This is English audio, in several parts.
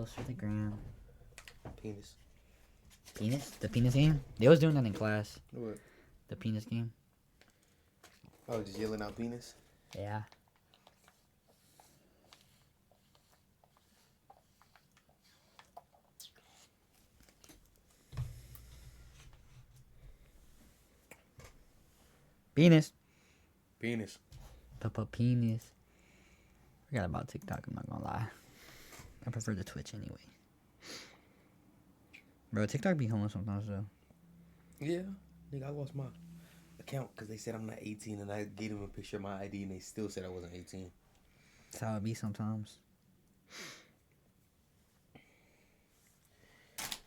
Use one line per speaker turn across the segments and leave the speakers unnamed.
post for the gram.
Penis.
Penis? The penis game? They was doing that in class.
What?
The penis game.
Oh, just yelling out penis?
Yeah. Penis.
Penis.
Papa penis. Forgot about TikTok, I'm not gonna lie. I prefer the Twitch anyway. Bro, TikTok be homeless sometimes though.
Yeah. Nigga, I lost my account because they said I'm not 18 and I gave them a picture of my ID and they still said I wasn't 18.
That's how it be sometimes.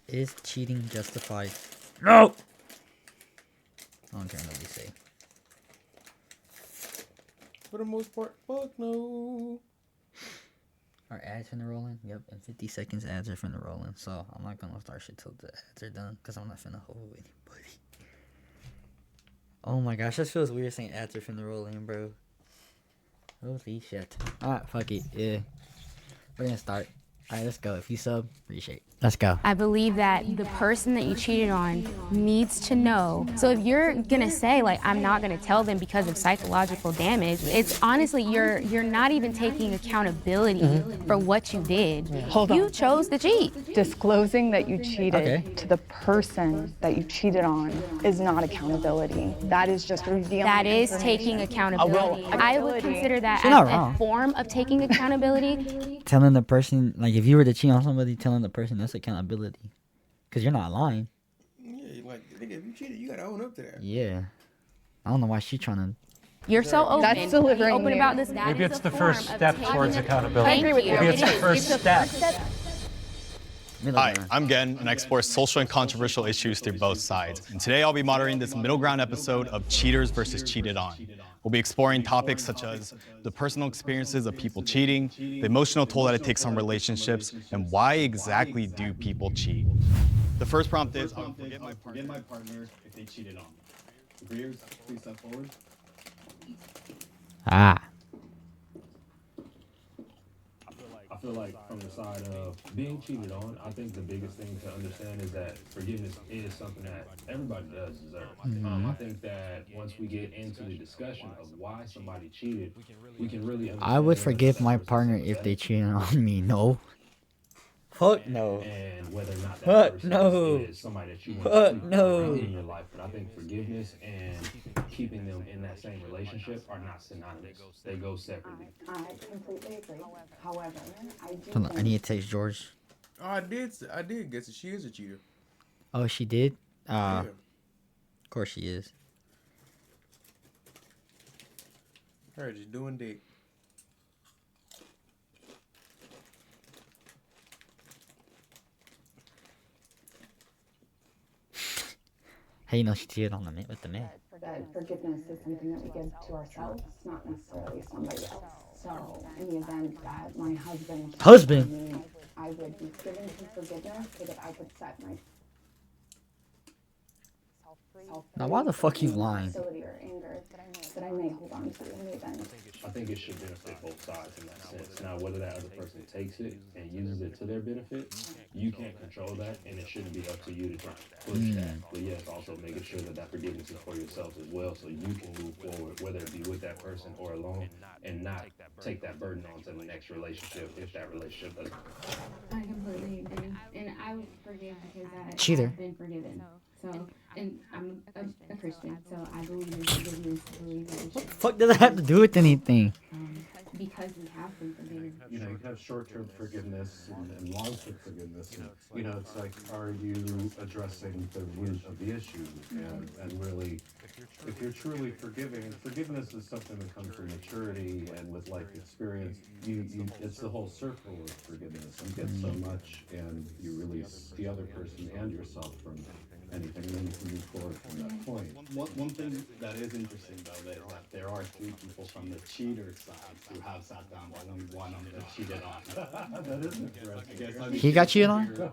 Is cheating justified? No! I don't care what nobody say.
For the most part, fuck no.
Are ads finna rolling? Yep, in 50 seconds ads are finna rolling. So I'm not gonna start shit till the ads are done because I'm not finna hold anybody. Oh my gosh, that feels weird saying ads are finna roll in, bro. Holy shit. Alright, fuck it. Yeah. We're gonna start. Alright, let's go. If you sub, appreciate it. Let's go.
I believe that the person that you cheated on needs to know. So if you're gonna say like I'm not gonna tell them because of psychological damage, it's honestly you're not even taking accountability for what you did.
Hold on.
You chose to cheat.
Disclosing that you cheated
Okay.
to the person that you cheated on is not accountability. That is just revealing.
That is
information.
taking accountability. I would consider that
She's not
as
wrong.
a form of taking accountability.
Telling the person, like, if you were to cheat on somebody, telling the person that's accountability. Because you're not lying.
Yeah, like, nigga, if you cheated, you gotta own up to that.
Yeah. I don't know why she's trying to.
You're so open.
That's delivering
open
news.
about this.
Maybe it's the first step towards accountability.
I agree with you.
Maybe it's the
It is.
first
It's
step.
Hi, I'm Gen, and I explore social and controversial issues through both sides. And today I'll be moderating this middle ground episode of Cheaters versus Cheated On. We'll be exploring topics such as the personal experiences of people cheating, the emotional toll that it takes on relationships, and why exactly do people cheat. The first prompt is, I will forgive my partner if they cheated on me. Agreeers, please step forward.
Ah.
I feel like from the side of being cheated on, I think the biggest thing to understand is that forgiveness is something that everybody does deserve. I think that once we get into the discussion of why somebody cheated, we can really understand
I would
whether
forgive
that
my
person's
partner if they
sympathetic
cheated on me. No. Fuck no.
and whether or not that
Fuck
person
no.
is somebody that you want
Fuck
to keep
no.
around in your life. But I think forgiveness and keeping them in that same relationship are not synonymous. They go separately.
I completely agree. However, I do
Hold on, I
think
need to text George.
Oh, I did guess it. She is a cheater.
Oh, she did?
Yeah.
Of course she is.
Her just doing dick.
How you know she cheated on the man with the man?
that forgiveness is something that we give to ourselves, not necessarily somebody else. So in the event that my husband
Husband?
cheated on me, I would be given his forgiveness so that I could set myself
Now, why the fuck you lying?
Facility or anger that I may hold on to in the event.
I think it should benefit both sides in that sense. Now, whether that other person takes it and uses it to their benefit, you can't control that, and it shouldn't be up to you to try to push that. But yes, also making sure that that forgiveness is for yourself as well, so you can move forward, whether it be with that person or alone, and not take that burden on to the next relationship if that relationship doesn't.
I completely agree, and I would forgive because
Cheater.
I've been forgiven. So, and I'm a Christian, so I believe in forgiveness. I believe that we
What
should,
the fuck does that have to do with anything?
because we have been forgiven.
You know, you have short-term forgiveness and long-term forgiveness. And, you know, it's like, are you addressing the root of the issue? And really, if you're truly forgiving, and forgiveness is something that comes from maturity and with life experience, it's the whole circle of forgiveness. You get so much, and you release the other person and yourself from anything, and then you can move forward from that point.
One thing that is interesting, though, is that there are three people from the cheater side who have sat down while only one of them cheated on.
That is interesting.
He got cheated on?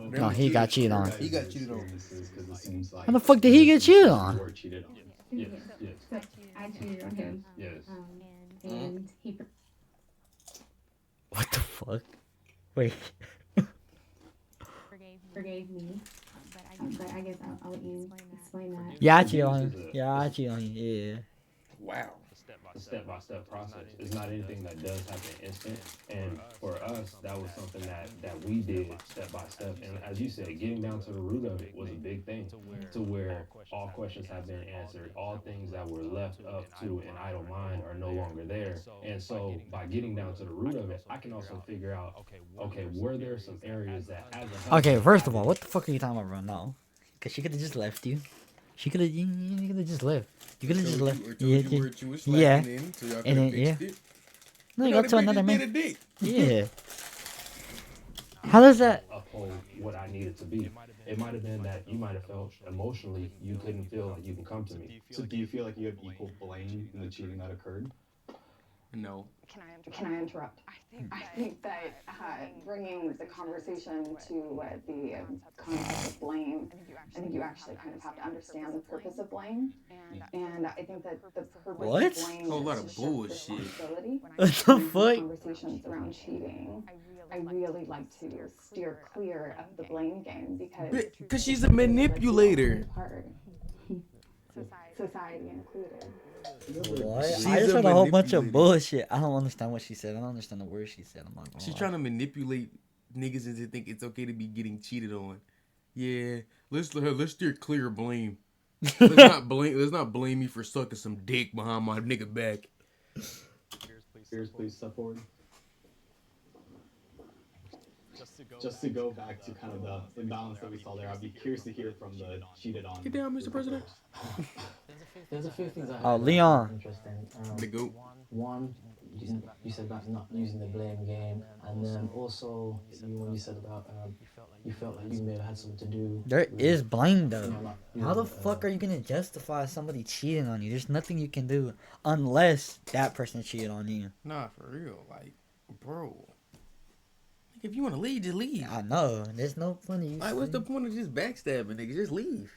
No, he got cheated on.
He got cheated on.
Because it seems like
How the fuck did he get cheated on?
were cheated on.
Yes, yes,
So I cheated on him,
yes.
and he.
What the fuck? Wait.
forgave me. But I guess I'll let you explain that.
Yeah, I cheat on him. Yeah, I cheat on you. Yeah.
Wow.
A step-by-step process. It's not anything that does happen instant. And for us, that was something that we did step by step. And as you said, getting down to the root of it was a big thing. To where all questions have been answered, all things that were left up to an idle mind are no longer there. And so by getting down to the root of it, I can also figure out, okay, were there some areas that as a
Okay,
husband,
first of all, what the fuck are you talking about, bro? No. Because she could have just left you. She could have, you could have just left. You could have just left. Yeah. And then, yeah. No, you go to another man. Yeah. How does that?
uphold what I needed to be? It might have been that you might have felt emotionally you couldn't feel like you can come to me.
So do you feel like you have equal blame in the cheating that occurred?
No.
Can I interrupt? I think that bringing the conversation to the concept of blame, I think you actually kind of have to understand the purpose of blame. And I think that the purpose
What?
of blame
Whole lot
is
of
to shift
bullshit.
responsibility.
What the
In
fuck?
conversations around cheating, I really like to steer clear of the blame game
Because she's a manipulator.
Society included.
What?
She's
I just
a
heard a whole bunch of
manipulator.
bullshit. I don't understand what she said. I don't understand the words she said. I'm not gonna
She's
lie.
trying to manipulate niggas into think it's okay to be getting cheated on. Yeah, let's steer clear of blame. Let's not blame me for sucking some dick behind my nigga back.
Peers, please step forward. Just to go back to kind of the imbalance that we saw there, I'd be curious to hear from the cheated on.
Get down, Mr. President.
There's a few things I
Oh,
heard
Leon.
interesting.
The goat.
One, you said about not using the blame game, and then also when you said about you felt like you may have had something to do.
There
with,
is blame
you
though.
know, not,
How the fuck are you gonna justify somebody cheating on you? There's nothing you can do unless that person cheated on you.
Nah, for real. Like, bro. If you want to leave, just leave.
I know. There's no point in you.
Like, what's the point of just backstabbing, nigga? Just leave.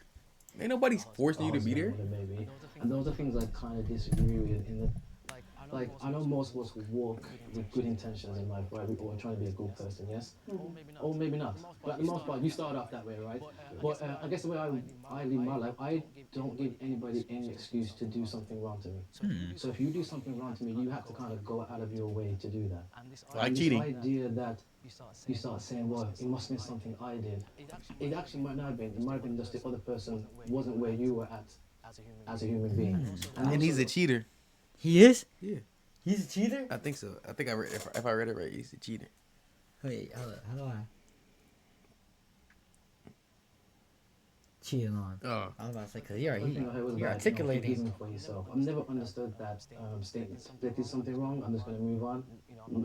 Ain't nobody forcing you to be there.
Maybe. And those are things I kind of disagree with. Like, I know most of us walk with good intentions in life, right? We're trying to be a good person, yes? Or maybe not. But at the most part, you start off that way, right? But I guess the way I live my life, I don't give anybody any excuse to do something wrong to me. So if you do something wrong to me, you have to kind of go out of your way to do that.
Like cheating.
This idea that you start saying, well, it must have been something I did. It actually might not have been. It might have been just the other person wasn't where you were at as a human being.
And he's a cheater.
He is?
Yeah.
He's a cheater?
I think so. I think I read, if I read it right, he's a cheater.
Wait, how do I? Cheating on.
Oh.
I was about to say, because you're
One thing I heard was
you're
about,
articulating.
forgiving for yourself. I've never understood that statement. If there's something wrong, I'm just going to move on.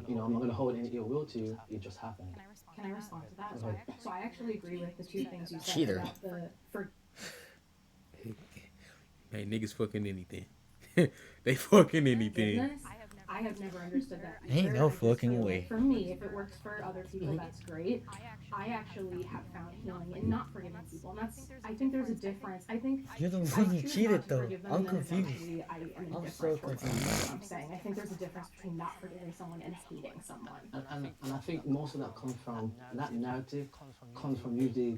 You know, I'm not going to hold any ill will to you. It just happened.
Can I respond to that?
Okay.
So I actually agree with the two things you said
Cheater.
about the
Hey, niggas fucking anything. They fucking anything.
forgiveness. I have never understood that.
Ain't
either.
no
I just
fucking
feel
way.
like for me, if it works for other people, that's great. I actually have found healing in not forgiving people, and I think there's a difference. I think
You're the
I
one who
choose
cheated,
not to
though.
forgive them,
I'm
and then
confused.
eventually I am
I'm
indifferent
so
towards them.
confused.
That's what I'm saying. I think there's a difference between not forgiving someone and hating someone.
And I think most of that comes from, that narrative comes from you, the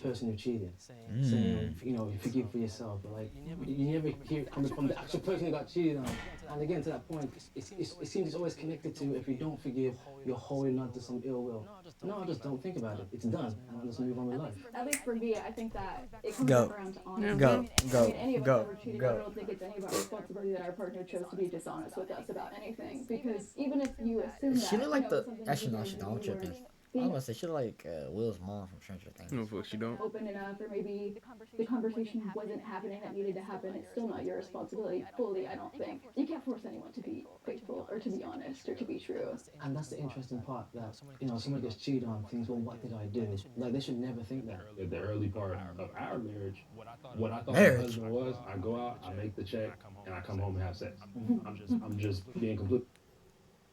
person who cheated. Saying, you know, you forgive for yourself. But like, you never hear it coming from the actual person who got cheated on. And again, to that point, it seems it's always connected to if you don't forgive, you're holding on to some ill will. No, just don't think about it. It's done. And let's move on with life.
At least for me, I think that it comes
Go.
back around to honesty.
Go.
I mean, any of us
Go.
ever cheated,
Go.
I don't think it's any of our responsibility that our partner chose to be dishonest with us about anything. Because even if you assume that,
She look like the.
something
Actually, no,
isn't
she
right
don't. I'm
and you
tripping.
weren't
I was gonna say she look like Will's mom from Stranger Things.
No, fuck, she don't.
open enough, or maybe the conversation wasn't happening that needed to happen, it's still not your responsibility fully, I don't think. You can't force anyone to be faithful or to be honest or to be true.
And that's the interesting part, that, you know, someone gets cheated on, thinks, well, what did I do? Like, they should never think that.
At the early part of our marriage, what I thought
Marriage.
my husband was, I go out, I make the check, and I come home and have sex. I'm just being complete.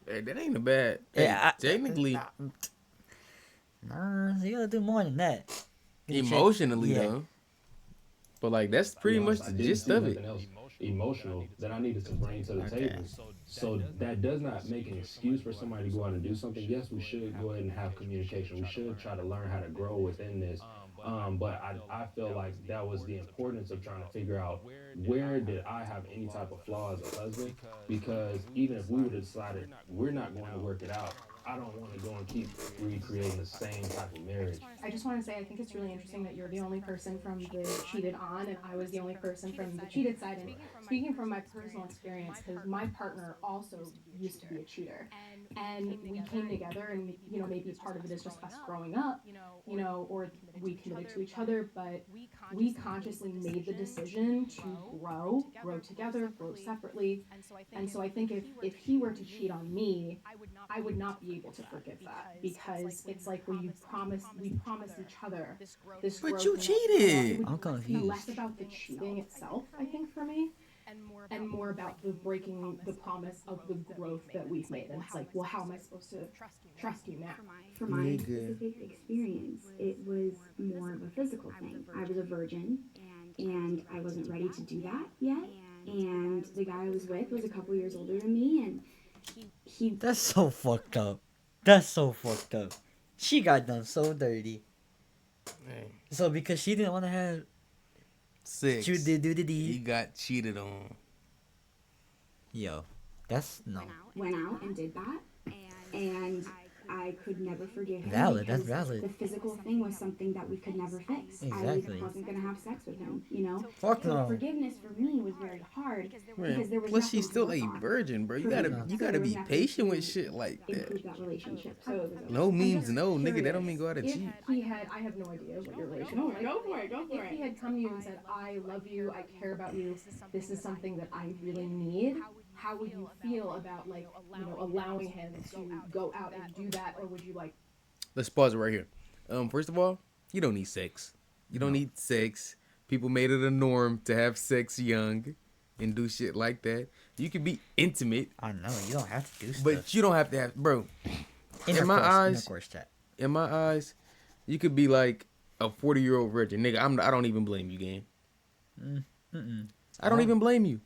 Hey, that ain't a bad.
Yeah,
Hey, technically,
Nah, you gotta do more than that.
emotionally
Yeah.
though. But like that's pretty much
I
the
didn't
gist
see
of it.
nothing else emotional that I needed to bring to the table. So that does not make an excuse for somebody to go out and do something. Yes, we should go ahead and have communication. We should try to learn how to grow within this. But I feel like that was the importance of trying to figure out where did I have any type of flaw as a husband? Because even if we would have decided we're not going to work it out, I don't want to go and keep recreating the same type of marriage.
I just want to say I think it's really interesting that you're the only person from the cheated on and I was the only person from the cheated side. And speaking from my personal experience, because my partner also used to be a cheater, and we came together, and maybe part of it is just us growing up, or we committed to each other, but we consciously made the decision to grow together, grow separately. And so I think if he were to cheat on me, I would not be able to forgive that, because it's like we promised each other this growth.
But you cheated.
I'm confused.
Less about the cheating itself, I think, for me, and more about the breaking the promise of the growth that we've made. And it's like, well, how am I supposed to trust you now?
For my specific experience, it was more of a physical thing. I was a virgin, and I wasn't ready to do that yet. And the guy I was with was a couple years older than me, and he.
That's so fucked up. That's so fucked up. She got done so dirty.
Man.
So because she didn't want to have
sex,
she did do the
he
deed.
got cheated on.
Yo, that's no.
Went out and did that, and I could never forgive him.
Valid, that's
because
valid.
The physical thing was something that we could never fix.
Exactly.
I wasn't gonna have sex with him,
Fuck
so
no.
forgiveness for me was very hard because there was
Plus,
nothing
she's
to
still
work
a
on.
virgin, bro. You gotta be patient with shit like that.
Improve that relationship. So
No means no, nigga. That don't mean go out and
If
cheat.
he had, I have no idea what your relationship was.
go for it.
If he had come to you and said, I love you, I care about you, this is something that I really need, how would you feel about, like, allowing him to go out and do that? Or would you, like...
Let's pause it right here. First of all, you don't need sex. You don't need sex. People made it a norm to have sex young and do shit like that. You can be intimate.
I know, you don't have to do stuff.
But you don't have to have... Bro, in my eyes, you could be like a 40-year-old virgin. Nigga, I don't even blame you, gang. I don't even blame you.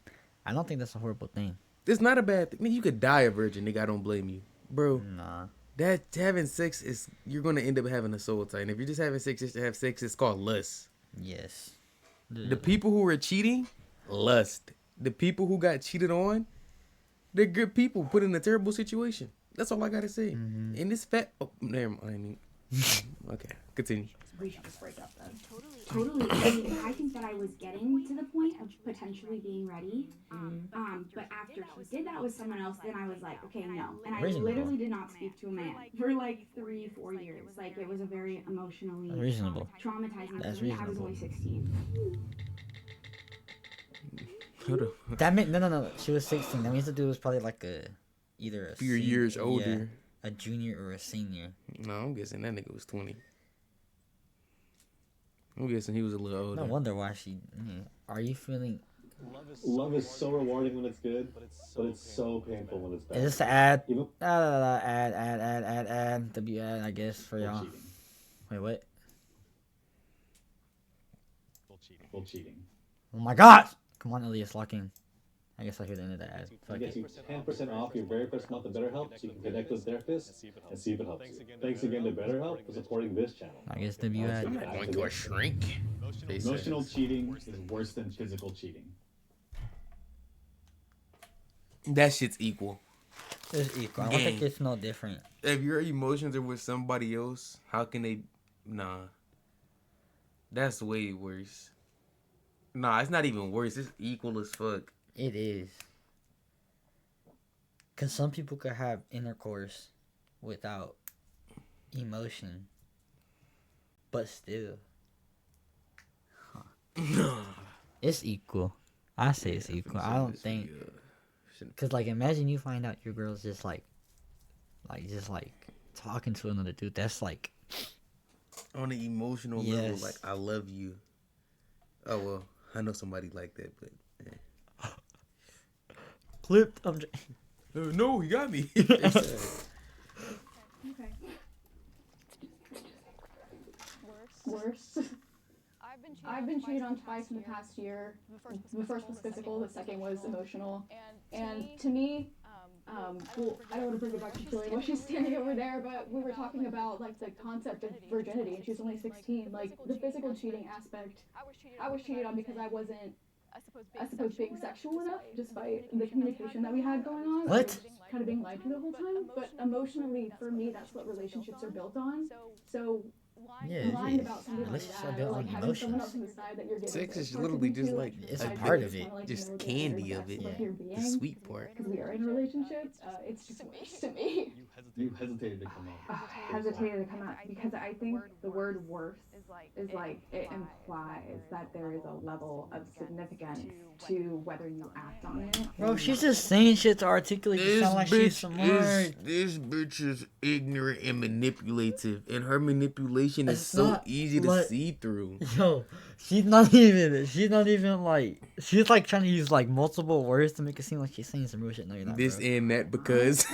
I don't think that's a horrible thing.
It's not a bad thing. You could die a virgin, nigga. I don't blame you. Bro,
Nah.
that having sex is... You're going to end up having a soul tie. And if you're just having sex just to have sex, it's called lust.
Yes.
The people who are cheating, lust. The people who got cheated on, they're good people put in a terrible situation. That's all I got to say. And this fat... Oh, never mind. Okay, continue.
We should just break up then.
Totally. I think that I was getting to the point of potentially being ready. But after he did that with someone else, then I was like, okay, no. And I literally did not speak to a man for like 3-4 years. Like, it was a very emotionally traumatizing.
That's
for me. I was
reasonable.
only 16.
That meant no. She was 16. That means the dude was probably like either a
few years older.
Yeah, a junior or a senior.
No, I'm guessing that nigga was 20. I'm guessing he was a little older.
No wonder why she... Are you feeling...
Love is so rewarding when it's good, but it's so painful when it's bad.
Is this the ad? Ad. W ad, I guess, for y'all. Wait, what?
Full cheating.
Oh my god! Come on, Elias, lock in. I guess I'll hear the end of the ad.
I get you 10% off your very first month of BetterHelp, so you can connect with a therapist and see if it helps you. Thanks again to BetterHelp for supporting this channel.
I guess W ad.
I'm not going to a shrink.
Emotional cheating is worse than physical cheating.
That shit's equal.
It's equal. I don't think it's no different.
If your emotions are with somebody else, how can they... Nah. That's way worse. Nah, it's not even worse. It's equal as fuck.
It is. Because some people could have intercourse without emotion. But still. Huh. It's equal. I say it's equal. I don't think... Because, like, imagine you find out your girl's just, like, talking to another dude. That's, like...
On an emotional level, like, I love you. Oh, well, I know somebody like that, but... Yeah.
Clipped.
No, he got me.
Okay. Worse.
I've been cheated on twice in the past year. The first was physical, the second was emotional. And to me, well, I don't want to bring it back to Julie while she's standing over there, but we were talking about like the concept of virginity, and she's only 16. Like the physical cheating aspect, I was cheated on because I wasn't, I suppose, being sexual enough, despite the communication that we had going on.
What?
I was kind of being lied to the whole time. But emotionally, for me, that's what relationships are built on. So
Yeah,
lying about something like
relationships are
that,
built
or like
on
having someone
emotions.
else on the side that you're giving
Sex is
sex
literally
to,
just like
It's a
a
part
bit-
of it.
just candy of it. The sweet part.
Because we are in a relationship, it's just worse to me.
You hesitated to come out.
Hesitated to come out because I think the word worse is like it implies that there is a level of significance to whether you act on it.
Bro, she's just saying shit to articulate to sound like she's smart.
This bitch is ignorant and manipulative, and her manipulation is
It's
so
not
easy to
like-
see through.
Yo, she's not even like, she's like trying to use like multiple words to make it seem like she's saying some real shit. No, you're not,
This
bro.
and that because.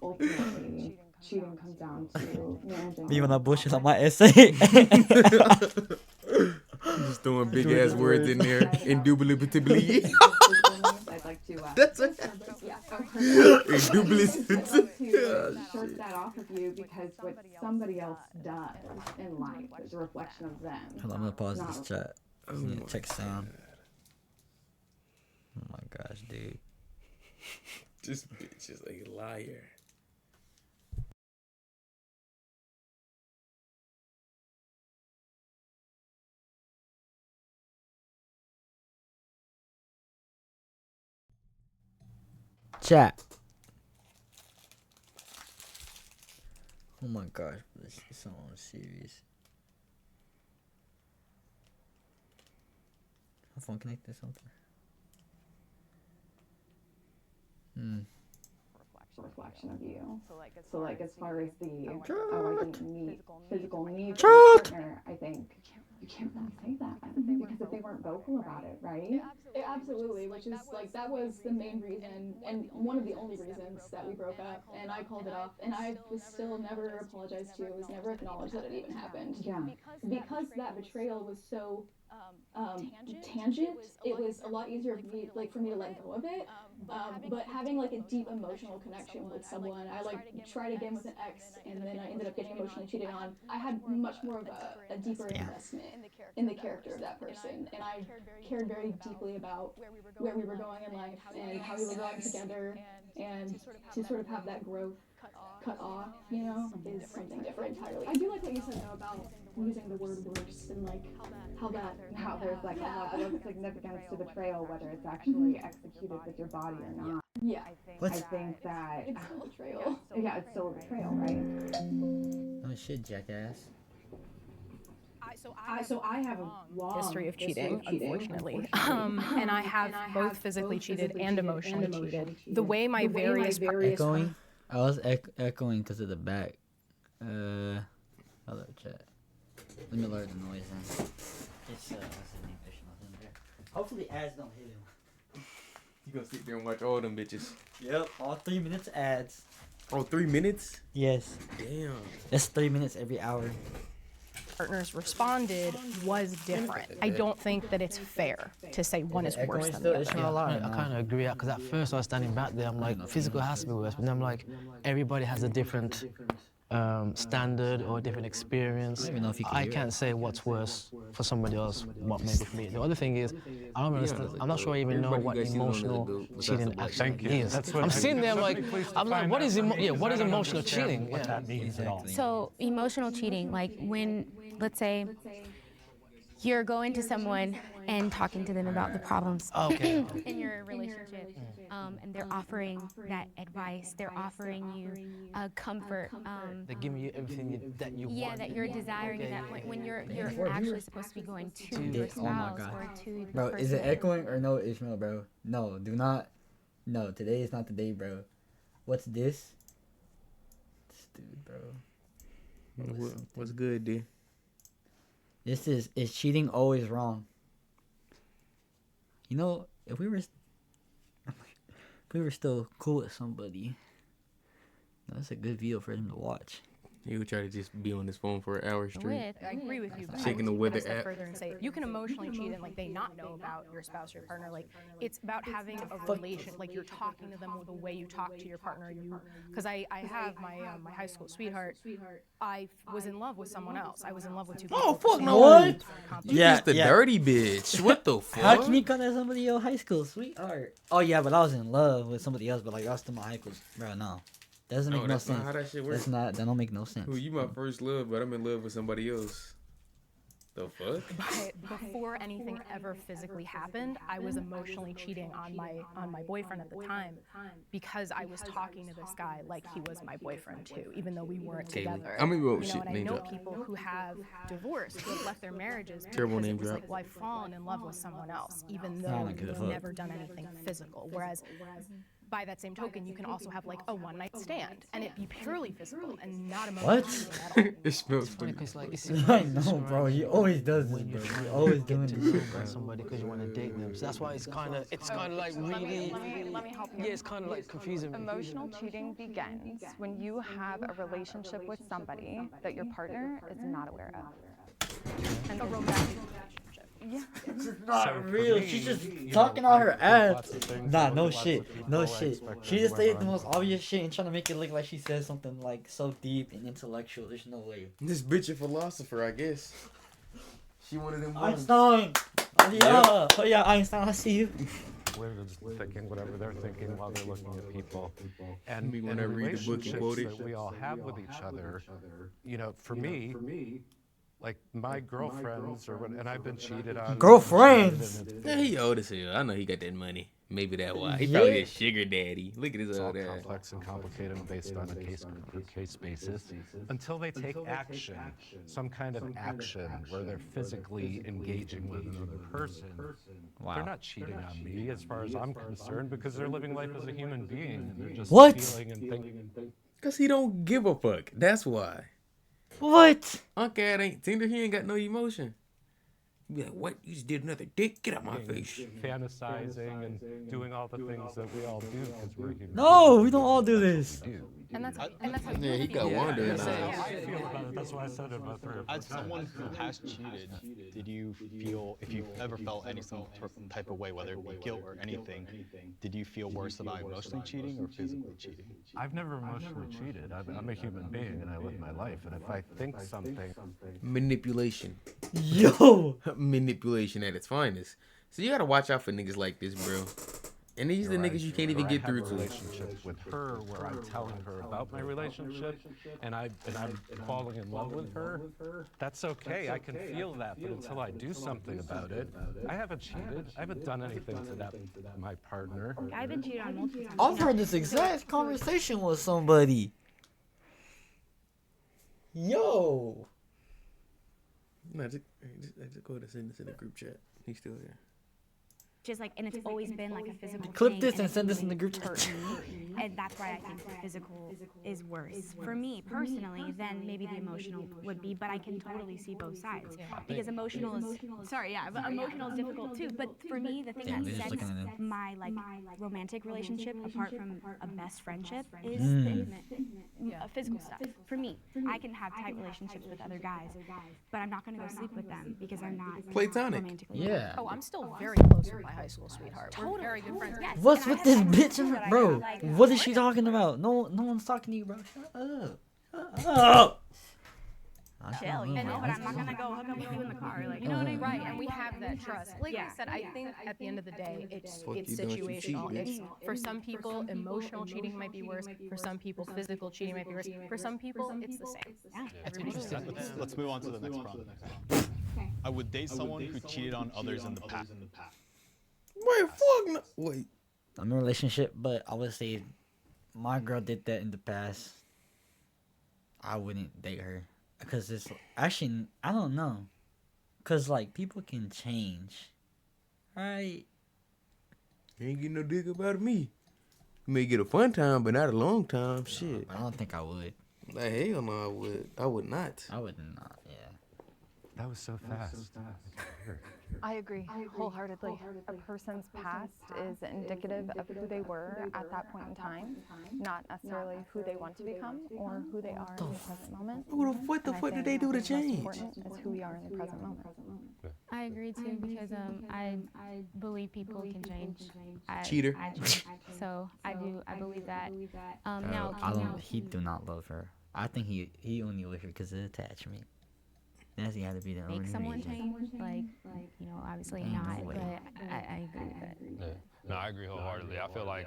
Ultimately, cheating comes down to managing.
Leaving that bullshit on my essay.
Just throwing big ass words in there. Indubitably.
I'd like to.
That's it.
Yeah.
Indubitably.
I'd like to short that off of you because what somebody else does in life is a reflection of them.
Hold on, I'm gonna pause
not
this chat. Just need to check sound. Oh my gosh, dude.
This bitch is a liar.
Chat. Oh my gosh, this is so serious. My phone connected or something.
reflection of you. So like as far as the I didn't meet physical needs
Chat.
of your partner, I think you can't really say that because if they weren't vocal about it, right? Absolutely, which is like that was the main reason and one of the only reasons that we broke up, and I called it off, and I was still never apologized to. It was never acknowledged that it even happened. Yeah, because that betrayal was so tangent. It was a lot easier for me to let go of it. But having like a deep emotional connection with someone, I like tried again with an ex, and then I ended up getting emotionally cheated on. I had much more of a deeper investment in the character of that person, and I cared very deeply about where we were going in life and how we were going together, and to sort of have that growth cut off, you know, is something different entirely. I do like what you said though about using the word worse and like how there's like a level of significance to betrayal, whether it's actually executed with your body or not. Yeah, I think that it's still betrayal. Yeah, it's still a betrayal, right?
Oh shit, jackass.
So I have a long
history of cheating, unfortunately.
unfortunately.
And I have both physically cheated and emotionally cheated. The way my various
Echoing? I was echoing because of the back. Hold up, chat. Let me lower the noise in. It's what's his name? Hopefully ads don't hit him.
You gonna sit there and watch all them bitches?
Yep, all 3 minutes ads.
Oh, 3 minutes?
Yes.
Damn.
That's 3 minutes every hour.
partners responded was different. I don't think that it's fair to say one is worse than the other.
I kind of agree, because at first I was standing back there, I'm like, physical has to be worse, but then I'm like, everybody has a different standard or a different experience. I can't say what's worse for somebody else, what maybe for me. The other thing is, I don't understand, I'm not sure I even know what emotional cheating actually is. I'm sitting there, I'm like, what is emotional cheating?
What that means at all.
So emotional cheating, like when, let's say, you're going to someone and talking to them about the problems in your relationship, and they're offering that advice, they're offering you comfort.
They're giving you everything that you want.
Yeah, that you're desiring at that point when you're actually supposed to be going to your spouse or to the
bro,
person.
is it echoing or no, Ishmael, bro? No, do not. No, today is not the day, bro. What's this? This dude, bro.
What's good, dude?
This is cheating always wrong? You know, if we were still cool with somebody, that's a good video for them to watch.
He would try to just be on his phone for an hour straight.
I agree with you, but
Checking the
I would
weather
go a step
app.
further and say you can emotionally cheat and like they not know about your spouse or your partner. Like it's about having a relation, like you're talking to them the way you talk to your partner. Because I have my my high school sweetheart. I was in love with someone else. I was in love with two people.
Oh fuck no!
What?
You just a dirty bitch. What the fuck?
How can you call that somebody your high school sweetheart? Oh yeah, but I was in love with somebody else, but like I was still my high school. Bro, no. That doesn't make no
that's
sense.
not how that shit works.
That don't make no sense.
Who, you my first love, but I'm in love with somebody else. The fuck?
But before anything ever physically happened, I was emotionally cheating on my boyfriend at the time because I was talking to this guy like he was my boyfriend too, even though we weren't together.
I mean, well,
you know,
shit,
and I
name
know
drop.
people who have divorced, who have left their marriages
Terrible
because
name
it was
drop.
like, well, I've fallen in love with someone else, even
I
though
don't give a
you've
fuck.
never done anything physical. Whereas by that same token, you can also have like a one-night stand and it be purely physical and not emotional
What?
cheating at all.
It smells
Funny
funny.
'cause, like, it's
I know, bro. He always does this, bro. He always doing
to
this.
know somebody because you want to date them. So that's why it's kind of like really.
Let me help you.
Yeah, it's kind of like confusing.
Emotional cheating begins when you have a relationship with somebody that your partner is not aware of.
And a romantic
Yeah.
It's not real. She's just talking on her ass. Nah, no shit. No shit. She just said the most obvious shit and trying to make it look like she said something like so deep and intellectual. There's no way.
This bitch a philosopher, I guess. She one of them ones.
Einstein! Oh yeah, Einstein, I see you.
We're just thinking whatever they're thinking while they're looking at people. And
Me
in
when I read the book and quote
relationships
it.
that we all have with each other, you know, for me, like my girlfriends and I've been cheated on.
Girlfriends?
Yeah, he old as hell. I know he got that money. Maybe that's why. He
Yeah.
probably a sugar daddy. Look at his
It's all
old ass.
complex and complicated based on a case basis until they take action, some kind of action where they're physically engaging with another person.
Wow.
They're not cheating on me as far as I'm concerned because they're living life as a human being and they're just
What?
feeling and thinking.
Cause he don't give a fuck. That's why.
What?
Uncle ain't Tinder. He ain't got no emotion. Be like, what? You just did another dick? Get out my face.
Fantasizing and doing all the things that we all do because we're human.
No, we don't all do this.
And that's how
Yeah, he got one doing that.
I feel about it. That's why I said it about 3 or 4
As someone who has cheated, did you feel, if you've ever felt any type of way, whether it be guilt or anything, did you feel worse about emotionally cheating or physically cheating?
I've never emotionally cheated. I'm a human being and I live my life. And if I think something,
Manipulation.
Yo!
Manipulation at its finest. So you gotta watch out for niggas like this, bro. And these are the niggas you can't even get through
I have
to.
a relationship with her where I'm telling her about my relationship and I'm falling in love with her. That's okay. I can feel that, but until I do something about it, I haven't cheated. I haven't done anything to my partner.
I've been cheated on multiple times.
I've heard this exact conversation with somebody. Yo!
No, just go ahead and send this in the group chat. He's still here.
Just like, and it's always been like a physical
Clip
thing,
this and
it's
send this in the
really
group
hurt
chat.
me, and that's why I think the physical is worse for me personally than maybe the emotional would be. But I can totally see both sides because emotional is but emotional is difficult too. But for me, the thing
Damn,
that
we're just
sets
looking at it.
my like romantic relationship apart from a best friendship is
Mm.
the intimate, physical stuff. For me, I can have tight relationships with other guys, but I'm not gonna go sleep with them because I'm not
Platonic.
romantically
Yeah.
Oh, I'm still very close with my high school sweetheart. We're very good friends.
Yes,
What's
and I
with
have
this
friends
bitch?
that I
Bro,
have, like,
what is she talking about? No one's talking to you, bro. Shut up. Shut up.
chill, you know, but I'm not gonna go hook up with you in the car, like,
You know what I mean? Right, and we have that trust. Like I said, I think at the end of the day, it's
Fuck you, don't you cheat,
situational.
bitch.
It's for some people, emotional cheating might be worse. For some people, physical cheating might be worse. For some people, it's the same.
Yeah.
It's
Let's move on to the next problem. I would date someone who cheated on others in the past.
Wait, fuck no. Wait.
I'm in a relationship, but I would say my girl did that in the past. I wouldn't date her. Because it's actually, I don't know. Because, like, people can change. Right?
You ain't getting no dick about me. You may get a fun time, but not a long time. Shit.
I don't think I would.
Like, hell no, I would. I would not.
I would not, yeah.
That was so fast.
I agree wholeheartedly. A person's past is indicative of who they were at that point in time, not necessarily who they want to become or who they are in the present moment.
What the fuck did they do to change?
What's important is who we are in the present moment.
I agree too because I believe people can change.
Cheater.
So I believe that.
He do not love her. I think he only with her because of attachment. That's got to be the only
Make someone
reason.
change, obviously not, but I agree with that.
Yeah. No, I agree wholeheartedly. I feel like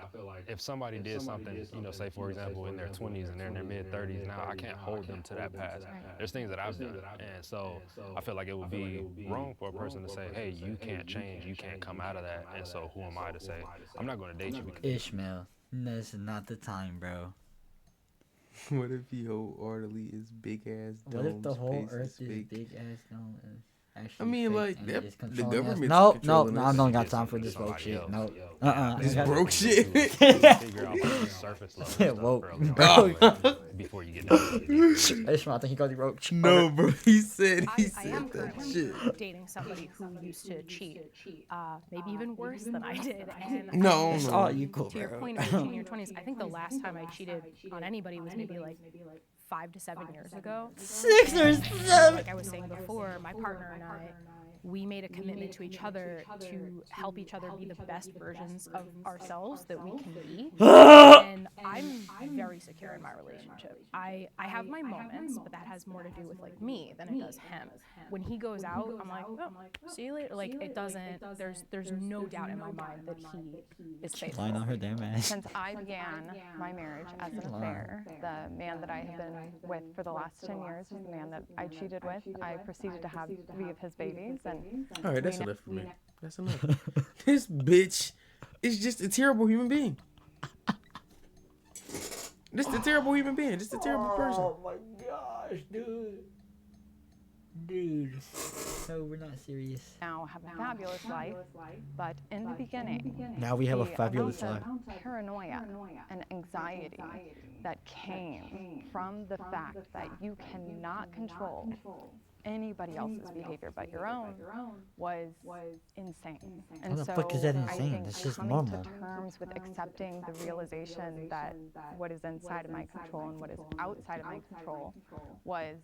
if somebody did something, say for example in their 20s and they're in their mid 30s now, I can't hold them to that past. There's things that I've done, and so I feel like it would be wrong for a person to say, hey, you can't change, you can't come out of that, and so who am I to say, I'm not going to date you because
Ishmael, this is not the time, bro.
What if he wholeheartedly is big ass domes?
What if the whole
space
earth is
fake?
big ass dome?
I mean,
fake
like
and
that,
it's
the
controlling us?
government's
No,
controlling
I
us.
don't got time for this broke shit. No,
This broke shit.
figure out the surface level stuff
Whoa,
early
bro.
on, before you get down.
Ishmael, I think he got the roach.
No, bro, he said
I
that
am currently
shit.
dating somebody who used to cheat, maybe even worse than I did. And
No,
It's
no.
all you cool,
to your
bro.
point about cheating in your 20s, I think the last time I cheated on anybody was maybe like 5 to 7 years ago.
6 or 7.
Like I was saying before, my partner and I, we made a commitment to each other to help each other be the best versions of ourselves that we can be. And I'm very secure in my relationship. I have my moments, but that has more to do with like me than it does him. When he goes out, I'm like, oh, see you later. Like it doesn't. There's no doubt in my mind that he is faithful.
Lying on her damn ass.
Since I began my marriage as an affair, the man that I have been with for the last 10 years is the man that I cheated with. I proceeded to have 3 of his babies. And
all right, that's enough for me. That's enough. This bitch is just a terrible human being. This is a terrible human being. This is a terrible person.
Oh my gosh, dude. No, we're not serious.
now have a fabulous life, but in the beginning,
Now we have a
the
fabulous
amount of
life.
paranoia and anxiety that came from the fact that you cannot control anybody else's behavior but your own was insane. And
How the
so
fuck is that
I
insane?
think
That's just
coming
normal.
to terms with accepting the realization that what is inside of my control and what is outside of my control was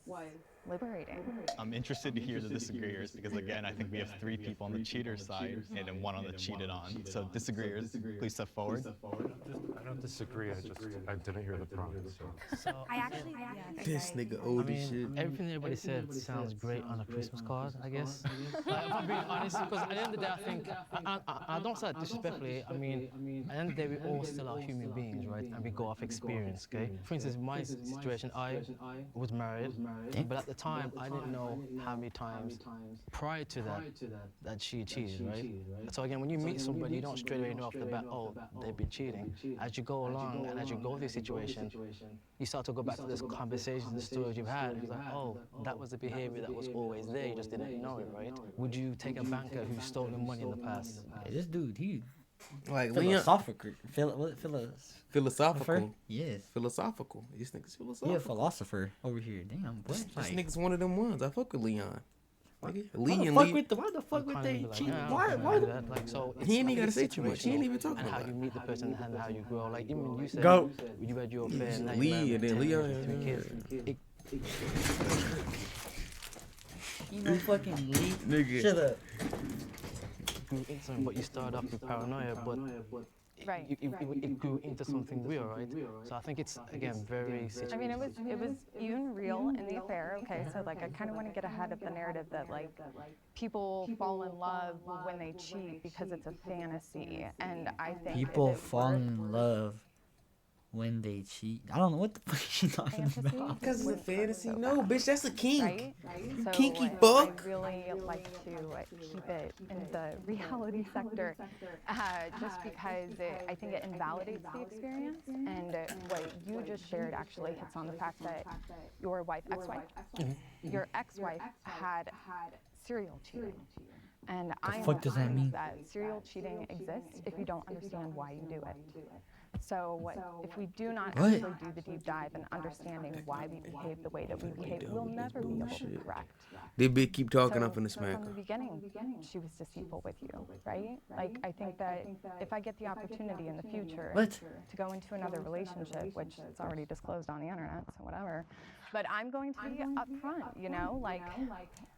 liberating.
I'm interested to hear the disagreeers because, again, I think we have 3 people on the cheater side and then 1 on the cheated on. So disagreeers, please step forward.
I don't disagree. I didn't hear the prompt.
So I actually,
This nigga old as shit.
Everything everybody said sounds great on a Christmas card, I guess. Like, if I'm being honest, because at the end of the day, I think, I don't say that disrespectfully, I mean, at the end of the day, we all still are human beings, right? And we go off experience, okay? For instance, in my situation, I was married, but at the time, I didn't know how many times prior to that she cheated, right? So again, when you meet somebody, you don't straight away know off the bat, oh, they've been cheating. As you go along and as you go through the situation, you start to go back to this conversations and stories you've had. It's like, oh, that was the behavior that was always there, you just didn't know it, right? Would you take a banker who stole your money in the past?
Hey, this dude, he
like
philosophical.
Philosophical.
Yes.
Philosophical. This nigga's philosophical.
He a philosopher over here. Damn, boy.
This nigga's one of them ones. I fuck with Leon.
Why the fuck would they cheat? Why?
Like, so
he ain't even gotta say too much. He ain't even talking
and
about
how you meet the person and how you grow. Like even you said,
Go.
You had your affair and now
Lee
you
and then Leon.
3 kids.
You fucking Lee.
Nigga.
Shut up.
But you started off with paranoia, but
Right.
it grew into something real, right? So I think it's again very.
I mean, it was even real in the affair. Okay, so like I kind of want to get ahead of the narrative that like people fall in love when they cheat because it's a fantasy, and I think
People fall in love when they cheat. I don't know what the fuck she's talking about.
Because it's a fantasy. No, bitch, that's a kink.
Right?
You
So
kinky fuck.
I really like to keep it in the reality sector, just because I think it invalidates the experience. And what you just shared actually hits on the fact that your your ex-wife had serial cheating. And I
fuck does that mean?
that serial cheating exists if you don't understand why you do it. So if we do not actually do the deep dive and understanding why we behave the way that we behave, we'll never be able to correct.
They big keep talking
So
up in the smack.
from the beginning, she was deceitful with you, right? Like, I think that if I get the opportunity in the future to go into another relationship, which is already disclosed on the internet, so whatever, but I'm going to be upfront, you know? Like,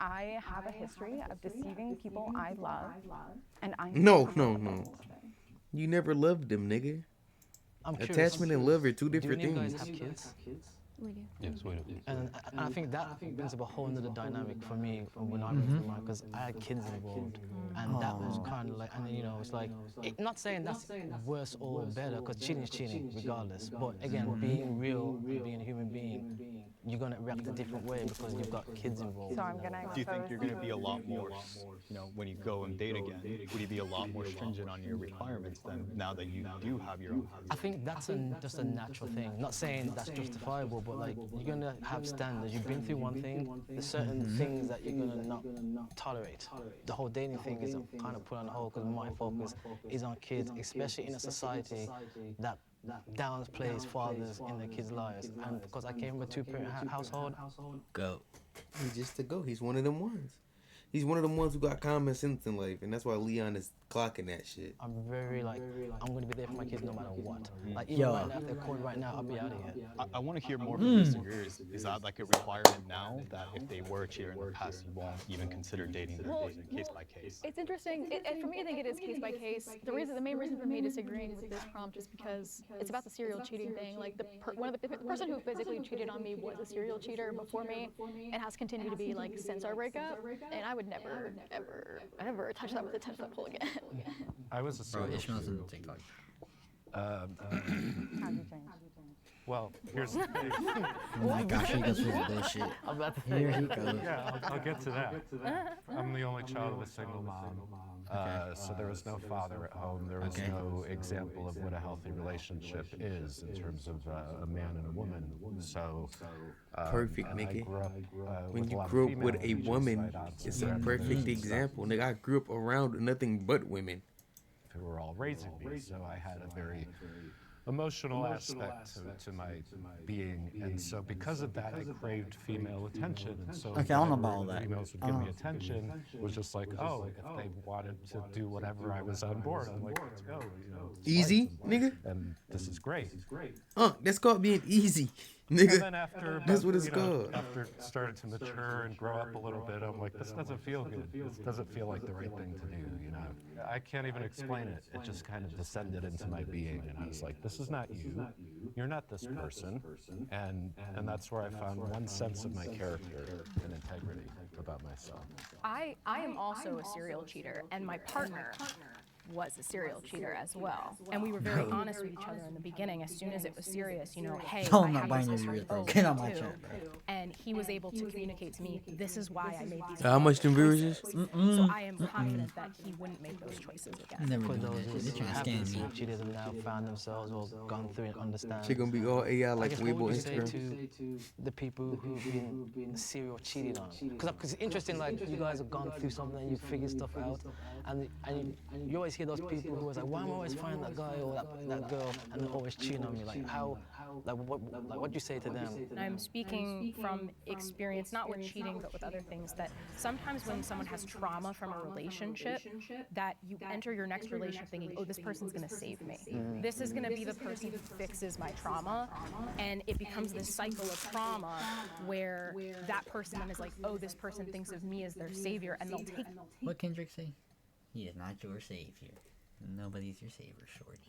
I have a history of deceiving people I love, and I
No. You never loved them, nigga. Attachment and love are two different
Do you
things.
guys have kids?
We do.
Yes, we do.
And I think that brings up a whole other dynamic for me when I went through mine, because I had kids involved, and that was kind of like, and you know, it's like, not saying that's worse or better, because cheating is cheating regardless. But again, being real and being a human being, you're gonna react a different way because you've got kids involved.
So I'm gonna.
Do you think you're going to be a lot more, you know, when you go and date again, would you be a lot more stringent on your requirements than now that you do have your own kids?
I think that's just a natural thing. Not saying that's justifiable, but like, you're gonna have standards. You've been through one thing, there's certain things that you're gonna not tolerate. The whole dating thing is kind of put on hold because my focus is on kids, especially in a society that downplays fathers in their kids' lives. And because I came from a two-parent household,
He's just a go. He's one of them ones. He's one of them ones who got common sense in life, and that's why Leon is clocking that shit.
I'm very like, I'm gonna be there for my kids no matter what. Like even right now, if they're calling right now, I'll be out of here.
I want to hear more from disagreeers. Is that like a requirement now that if they were a cheater in the past, you won't even consider dating them case by case?
It's interesting. And for me, I think it is case by case. The main reason for me disagreeing with this prompt is because it's about the serial cheating thing. Like the person who physically cheated on me was a serial cheater before me, and has continued to be like since our breakup. And I would never, ever touch that with a 10-foot pole again.
I was a serial
Ishmael's
cheater.
in TikTok.
How'd you change?
Well, here's the thing.
Oh my gosh, he goes through the bullshit.
I'm about to say.
Here he goes.
Yeah, I'll get to that. I'm the only child of a single mom. So there was no father at home. There was no example of what a healthy relationship is in terms of a man and a woman. So
Perfect, nigga. When you
with
grew up with a woman, it's a perfect example. Nigga, I grew up around nothing but women.
who were all raising me. So I had a very emotional aspect to my being, and so because of that, I craved female attention. And so
I don't know about all that.
females would give me attention. It was just like, oh, if they wanted to do whatever, I was on board. I'm like, let's go. You know,
Easy, nigga.
And this is great.
That's called being easy, nigga.
And then after,
that's what it's
you know,
called.
after starting to mature and grow up a little bit, I'm like, this doesn't feel good. This doesn't feel like the right thing to do, you know? I can't even explain it. It just kind of descended into my being, and I was like, this is not you. You're not this person. And that's where I found one sense of my character and integrity about myself.
I am also a serial cheater, and my partner was a serial cheater as well. And we were very honest with each other in the beginning. As soon as it was serious, you know, hey,
No,
I
I'm not
have
buying
this
your
history.
bro.
Oh,
Get on
me
my
too.
chat, bro.
And he was able to communicate to me, this is why I made these
How much them viewers is?
So I am confident that he wouldn't make those choices again.
Never
For
do
those
that. They're
who
trying to
have
scam me.
cheated and now found themselves or gone through and understand.
Shit gonna be all AI like
I guess what
Weibo,
would you say
Instagram.
to the people who've been serial cheated on? Because it's interesting, like, you guys have gone through something and you figured stuff out, and you always hear those people who are like, why am I always finding that guy or that girl and they're always cheating on me? Like, what do you say to them?
And I'm speaking from experience, not with cheating, but with other things, that sometimes when someone has trauma from a relationship, that you enter your next relationship thinking, oh, this person's gonna save me. This is gonna be the person who fixes my trauma. And it becomes this cycle of trauma where that person then is like, oh, this person thinks of me as their savior, and they'll take.
What Kendrick say? He is not your savior. Nobody's your savior, shorty.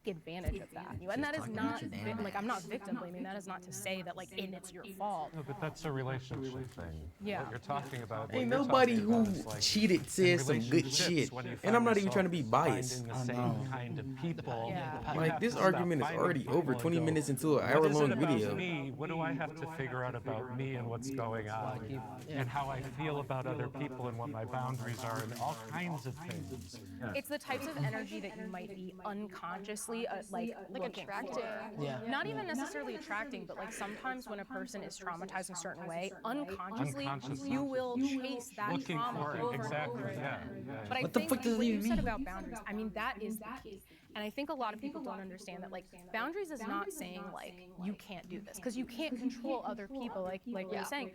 Advantage of that, and that is not like, I'm not victim blaming. That is not to say that like it's your fault.
No, but that's a relationship thing.
Yeah.
What you're talking about.
Ain't nobody who cheated says some good shit. And I'm not even trying to be biased.
The same kind of people.
Like, this argument is already over 20 minutes into an hour-long video.
Me? What do I have to figure out about me and what's going on, and how I feel about other people and what my boundaries are, and all kinds of things.
It's the types of energy that you might be unconsciously like
attracting.
Yeah.
Not even necessarily attracting, but like sometimes when a person is traumatized in a certain way, unconsciously you will chase that trauma over and over again. But I
What the
think
fuck does it
what you
even
said
mean?
about boundaries, I mean, that is the key. And I think a lot of people don't understand that, like, boundaries is not saying, like, you can't do this, because you can't control other people, like you're saying.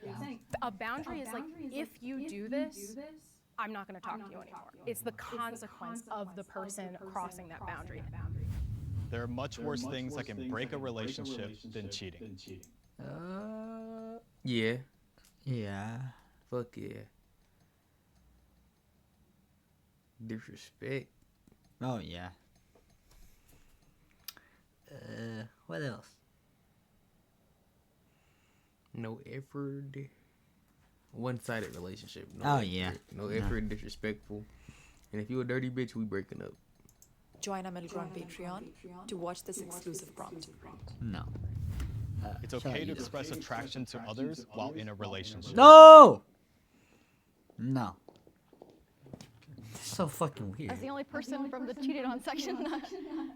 A boundary is like, if you do this, I'm not going to talk to you anymore. It's the consequence of the person crossing that boundary.
There are much worse things that can break a relationship than cheating.
Yeah.
Yeah.
Fuck yeah. Disrespect.
Oh yeah. What else?
No effort. One-sided relationship.
No effort.
No effort, disrespectful. And if you a dirty bitch, we breaking up.
Join our middle ground Patreon to watch this exclusive prompt.
No.
It's okay to express attraction to others while in a relationship.
No! No. So fucking weird.
As the only person from the cheated on section,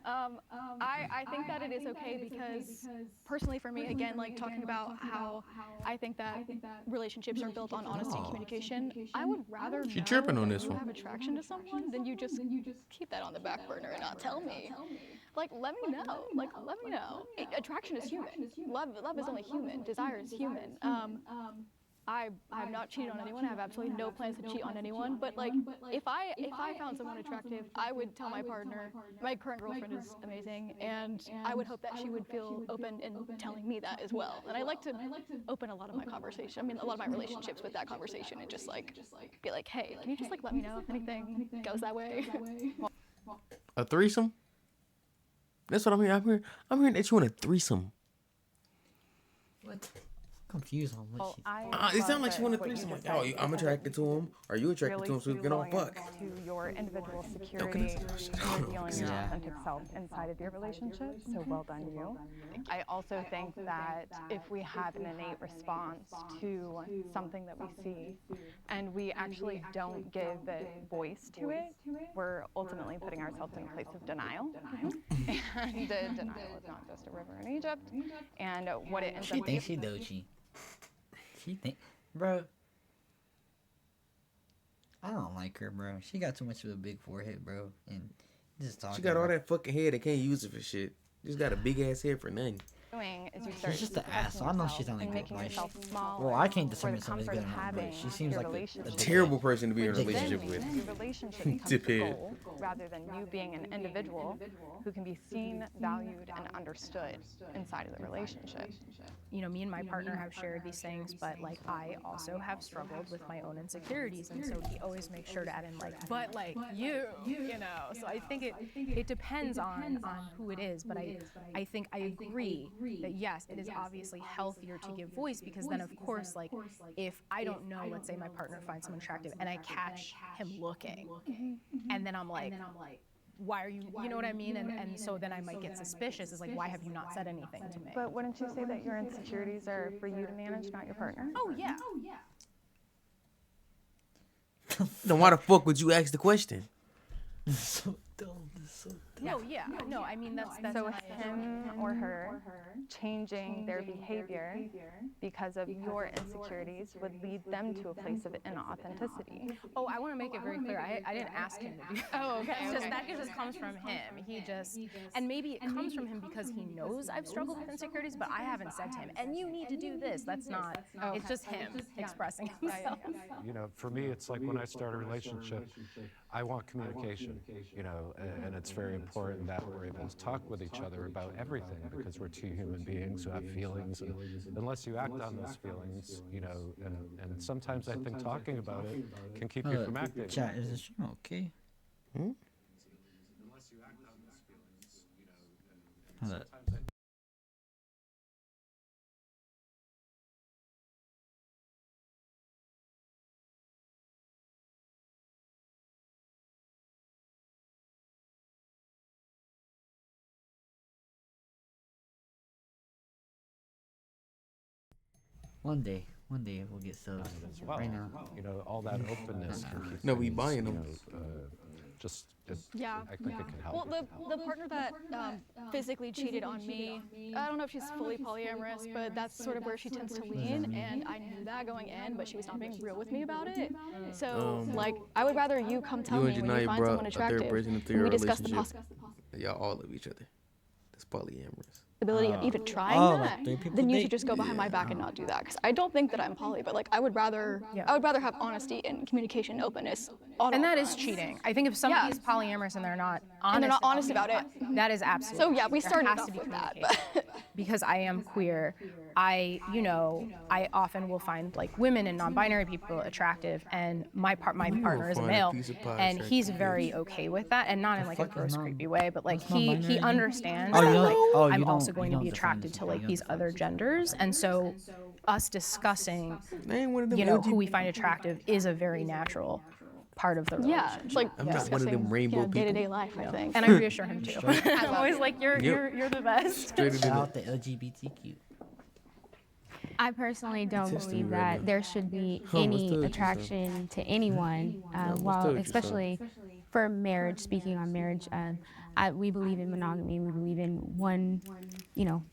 I think that it is okay because personally for me, again, like talking about how I think that relationships are built on honesty and communication, I would rather
She tripping on this
you
one.
have attraction to someone than you just keep that on the back burner and not tell me. Like, let me know. Like, let me know. Attraction is human. Love is only human. Desire is human. I have not cheated on anyone. I have absolutely no plans to cheat on anyone. But like, if I found someone attractive, I would tell my partner. My current girlfriend is amazing, and I would hope that she would feel open in telling me that as well. And I like to open a lot of my conversation. I mean, a lot of my relationships with that conversation, and just like be like, hey, can you just like let me know if anything goes that way?
A threesome? That's what I'm hearing. I'm hearing that you want a threesome.
What? Confused on what
it sounds like she want a threesome. Like, oh, I'm attracted to him. Are you attracted to him? So we can all fuck.
To your individual security and revealing your authentic self inside of your relationship. So well done, you. I also think that if we have an innate response to something that we see, and we actually don't give voice to it, we're ultimately putting ourselves in a place of denial. And denial is not just a river in Egypt. And what it ends
She
up
thinks she doji. She think, bro. I don't like her, bro. She got too much of a big forehead, bro, and just talking.
She got all that fucking head that can't use it for shit. Just got a big ass head for nothing.
Is you start
She's just an ass. I know she's only good. Like, well, I can't determine if somebody's good or not, but she seems like a
terrible person to be in a relationship with.
Your relationship becomes a goal rather than you being an individual who can be seen, valued, and understood inside of the relationship.
You know, me and my partner have shared these things, but like I also have struggled with my own insecurities, and so he always makes sure to add in like, but like you know. So I think it depends on who it is, but I think I agree that yes, it is obviously healthier to give voice, because then of course, like, if I don't know, let's say my partner finds someone attractive and I catch him looking, and then I'm like, why are you know what I mean? And so then I might get suspicious. It's like, why have you not said anything to me?
But wouldn't you say that your insecurities are for you to manage, not your partner?
Oh yeah.
Then why the fuck would you ask the question?
So dumb. So dumb.
No, I mean that's
so him or her changing their behavior because of your insecurities would lead them to a place of inauthenticity.
Oh, I want to make it very clear. I didn't ask him to do that.
Oh, okay.
That just comes from him. He just, and maybe it comes from him because he knows I've struggled with insecurities, but I haven't said to him, and you need to do this. That's not. It's just him expressing himself.
You know, for me, it's like when I start a relationship, I want communication, you know, and it's very important that we're able to talk with each other about everything, because we're two human beings who have feelings, and unless you act on those feelings, you know, and sometimes I think talking about it can keep you from acting.
Chat, is the stream okay?
Unless you act on those feelings, you know, and sometimes I
One day we'll get subs.
well,
Right now,
you know, all that openness can keep
No, we
things,
buying
you
them.
know, just
Yeah.
I think it can help.
Well, the partner that physically cheated on me, I don't know if she's fully polyamorous, but that's sort of where she tends to lean, and I knew that going in, but she was not being real with me about it. So, like, I would rather you come tell me when you find someone attractive, and we discuss the possibilities.
Y'all all love each other. That's polyamorous.
Ability of even trying that, then you should just go behind my back and not do that. Because I don't think that I'm poly, but like I would rather have honesty and communication and openness.
And that is cheating. I think if somebody is polyamorous and they're not honest,
about it,
that is absolutely.
So yeah, we
there
started
has
off
to be
with that.
Because I am queer, I often will find like women and non-binary people attractive, and my partner is a male, and he's very okay with that, and not in like a gross, creepy way, but like he understands that like I'm also going to be attracted to like these other genders, and so us discussing, who we find attractive is a very natural part of the relationship.
Yeah, it's like
I'm not one of them rainbow people.
Day-to-day life, I think.
And I reassure him too. I'm always like, you're the best.
Shout out the LGBTQ.
I personally don't believe that there should be any attraction to anyone, especially for marriage. Speaking on marriage, we believe in monogamy. We believe in one,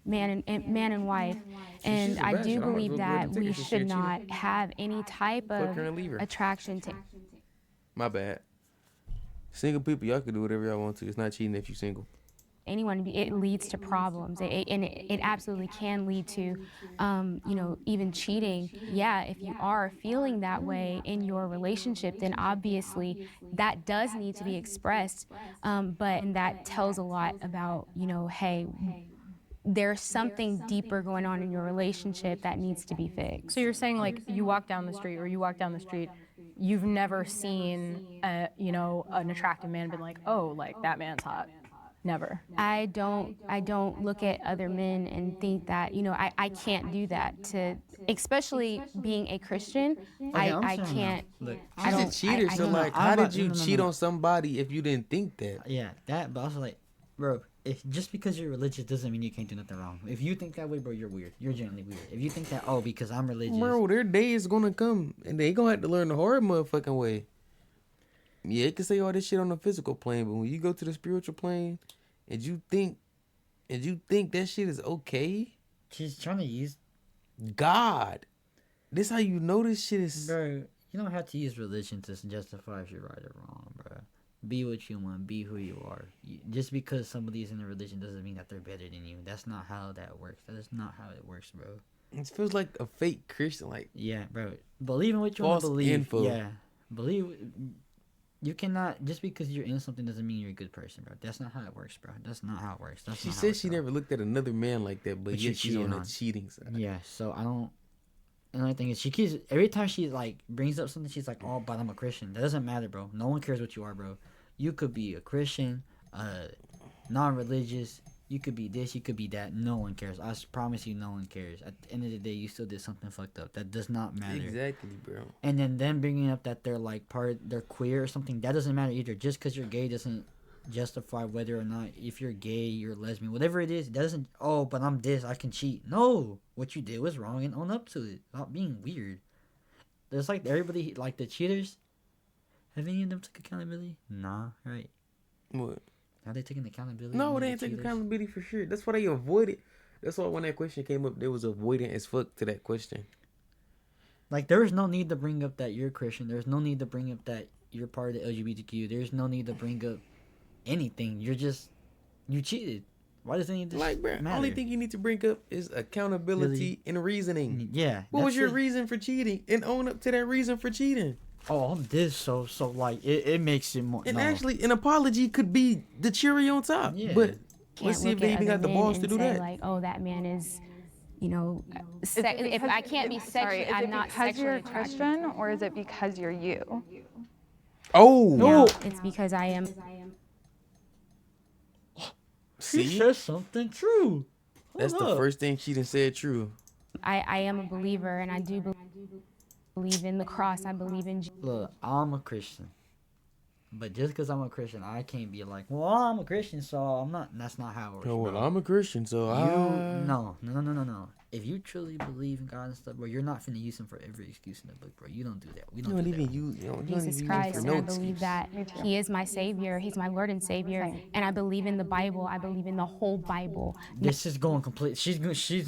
man and wife, and I do believe that we should not have any type of attraction to.
My bad. Single people, y'all can do whatever y'all want to. It's not cheating if you're single.
Anyone, it leads to problems, and it absolutely can lead to, even cheating. Yeah, if you are feeling that way in your relationship, then obviously that does need to be expressed, but that tells a lot about, hey, there's something deeper going on in your relationship that needs to be fixed.
So you're saying like you walk down the street, you've never seen, an attractive man been like, oh, like that man's hot. Never.
I don't look at other men and think that, I can't do that especially being a Christian.
Okay,
I can't.
Look, she's a cheater, so like, how did you cheat on somebody if you didn't think that?
Yeah, that, but also like, bro, just because you're religious doesn't mean you can't do nothing wrong. If you think that way, bro, you're weird. You're genuinely weird. If you think that, because I'm religious.
Bro, their day is gonna come, and they gonna have to learn the hard motherfucking way. Yeah, you can say all this shit on the physical plane, but when you go to the spiritual plane, and you think that shit is okay,
she's trying to use
God. This how you know this shit is.
Bro, you don't have to use religion to justify if you're right or wrong, bro. Be what you want. Be who you are. Just because somebody's in a religion doesn't mean that they're better than you. That's not how that works. That is not how it works, bro.
It feels like a fake Christian, like.
Yeah, bro. Believe in what you want to believe.
Info.
Yeah, believe. You cannot, just because you're in something doesn't mean you're a good person, bro. That's not how it works, bro. That's not how it works.
She said she never looked at another man like that, but yet she's on the cheating side.
Yeah, so I don't. Another thing is, she keeps, every time she like brings up something, she's like, oh, but I'm a Christian. That doesn't matter, bro. No one cares what you are, bro. You could be a Christian, non-religious. You could be this, you could be that. No one cares. I promise you, no one cares. At the end of the day, you still did something fucked up. That does not matter.
Exactly, bro.
And then them bringing up that they're like they're queer or something, that doesn't matter either. Just because you're gay doesn't justify whether or not, if you're gay, you're lesbian, whatever it is, it doesn't, but I'm this, I can cheat. No, what you did was wrong and own up to it. Not being weird. There's like everybody, like the cheaters. Have any of them took accountability? Nah, right?
What?
Have they taken accountability?
No, they ain't taking accountability for sure. That's why they avoided. That's why when that question came up, they was avoiding as fuck to that question.
Like, there is no need to bring up that you're Christian. There's no need to bring up that you're part of the LGBTQ. There's no need to bring up anything. You cheated. Why does it need to matter?
The only thing you need to bring up is accountability and reasoning.
Yeah.
What was your reason for cheating? And own up to that reason for cheating.
Oh, I'm this, so like it makes it more.
And actually, an apology could be the cherry on top. Yeah. But let's see if they even got the balls to do that.
Like, oh, that man is, if I can't be sexually, I'm not sexually
you're
attracted.
Christian, or is it because you're you?
Oh
no! It's because I am.
She said something true.
That's the first thing she done said true.
I am a believer, and I do believe in the cross. I believe in.
Look, I'm a Christian, but just because I'm a Christian, I can't be like, well, I'm a Christian, so I'm not. That's not how it works.
Oh, well, I'm a Christian, so
No. if you truly believe in God and stuff, bro, you're not finna use him for every excuse in the book, bro. You don't do that. We don't do
even
that.
use
Jesus Christ, and I believe that He is my Savior. He's my Lord and Savior, and I believe in the Bible. I believe in the whole Bible.
This is going complete. She's.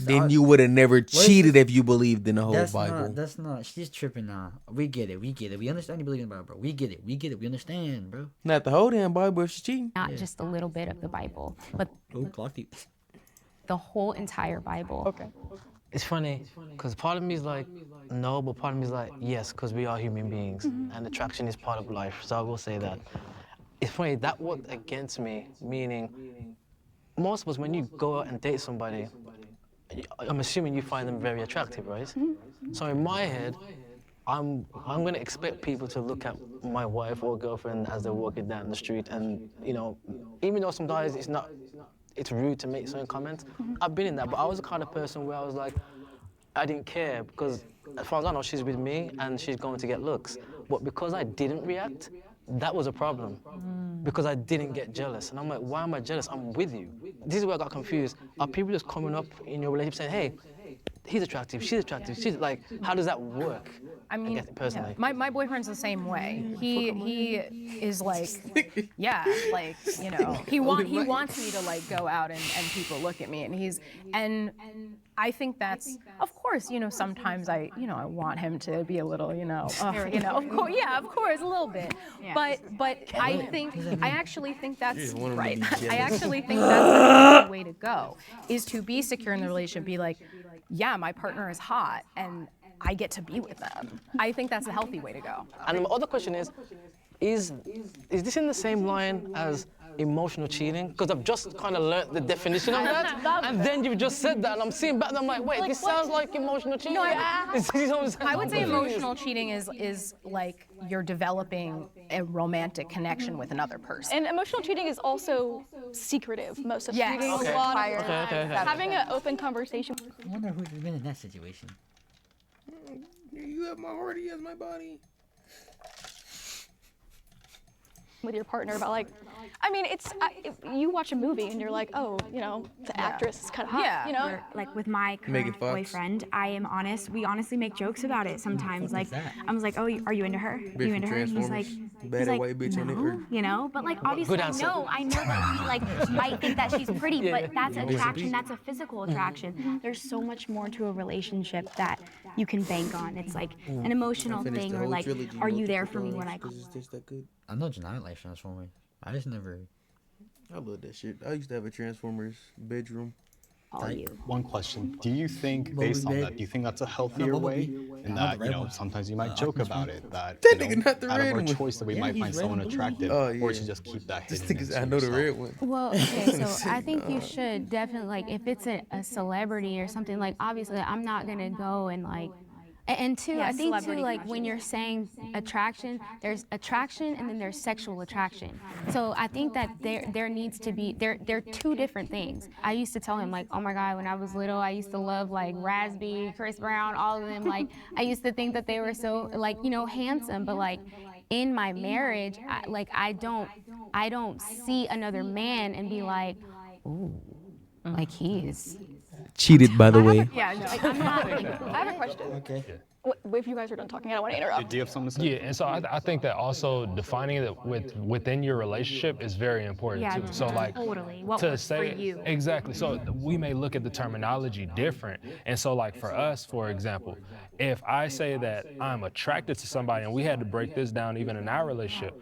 Then you would have never cheated if you believed in the whole Bible.
That's not. She's tripping now. We get it. We understand you believe in the Bible, bro. We get it. We understand, bro.
Not the whole damn Bible if she's cheating.
Not just a little bit of the Bible, but the whole entire Bible.
Okay. It's funny because part of me is like, no, but part of me is like, yes, because we are human beings and attraction is part of life. So I will say that. It's funny, that worked against me, meaning most of us, when you go out and date somebody, I'm assuming you find them very attractive, right? So in my head, I'm going to expect people to look at my wife or girlfriend as they're walking down the street and, you know, even though sometimes it's rude to make certain comments. I've been in that, but I was the kind of person where I was like, I didn't care because as far as I know, she's with me and she's going to get looks. But because I didn't react, that was a problem because I didn't get jealous. And I'm like, why am I jealous? I'm with you. This is where I got confused. Are people just coming up in your relationship saying, hey, he's attractive, she's attractive, she's like, how does that work?
I mean,
personally.
Yeah. My boyfriend's the same way. He is like, yeah, like, you know, he wants me to like go out and people look at me and I think that's, of course, you know, sometimes I want him to be a little, of course, yeah, of course, a little bit. Yeah. But I actually think that's right. I actually think that's the way to go, is to be secure in the relationship, be like, yeah, my partner is hot and I get to be with them. I think that's a healthy way to go.
And the other question is this in the same line as emotional cheating? Because I've just kind of learned the definition of that, and then you've just said that, and I'm seeing back, and I'm like, wait, this sounds like emotional cheating.
No, I would say emotional cheating is like you're developing a romantic connection with another person.
And emotional cheating is also secretive most of the
Yes.
cheating.
Okay.
A lot of
Okay.
having an open conversation.
I wonder who's been in that situation.
You have my heart, he has my body.
With your partner about like, I mean, you watch a movie and you're like, oh, you know, the actress is kind of hot, you know?
Like with my current boyfriend, I am honest. We honestly make jokes about it sometimes. Like, I was like, oh, are you into her? Are you into her? And he's like,
white bitch on
no, you know? But like, obviously, I know that he like might think that she's pretty, but that's attraction. That's a physical attraction. There's so much more to a relationship that you can bank on. It's like an emotional thing, or like, are you there for me when I call?
I know Janai likes Transformers. I just never.
I love that shit. I used to have a Transformers bedroom.
One question. Do you think, based on that, do you think that's a healthier way? And that, you know, sometimes you might joke about it, that, you know, out of our choice that we might find someone attractive, or to just keep that hidden.
I know the red one.
Well, okay, so I think you should definitely, like, if it's a celebrity or something, like, obviously I'm not gonna go and like, and two, I think too, like when you're saying attraction, there's attraction and then there's sexual attraction. So I think that there needs to be, they're two different things. I used to tell him like, oh my God, when I was little, I used to love like Raspy, Chris Brown, all of them. Like I used to think that they were so like, you know, handsome, but like in my marriage, I don't see another man and be like, ooh, like he is.
Cheated, by the way.
Yeah, I'm not. I have a question.
Okay.
If you guys are done talking, I don't want to interrupt.
Do you have something to say?
Yeah, and so I think that also defining it within your relationship is very important too. So like
Totally. What
to
works
say
for you?
exactly. So we may look at the terminology different, and so like for us, for example, if I say that I'm attracted to somebody, and we had to break this down even in our relationship.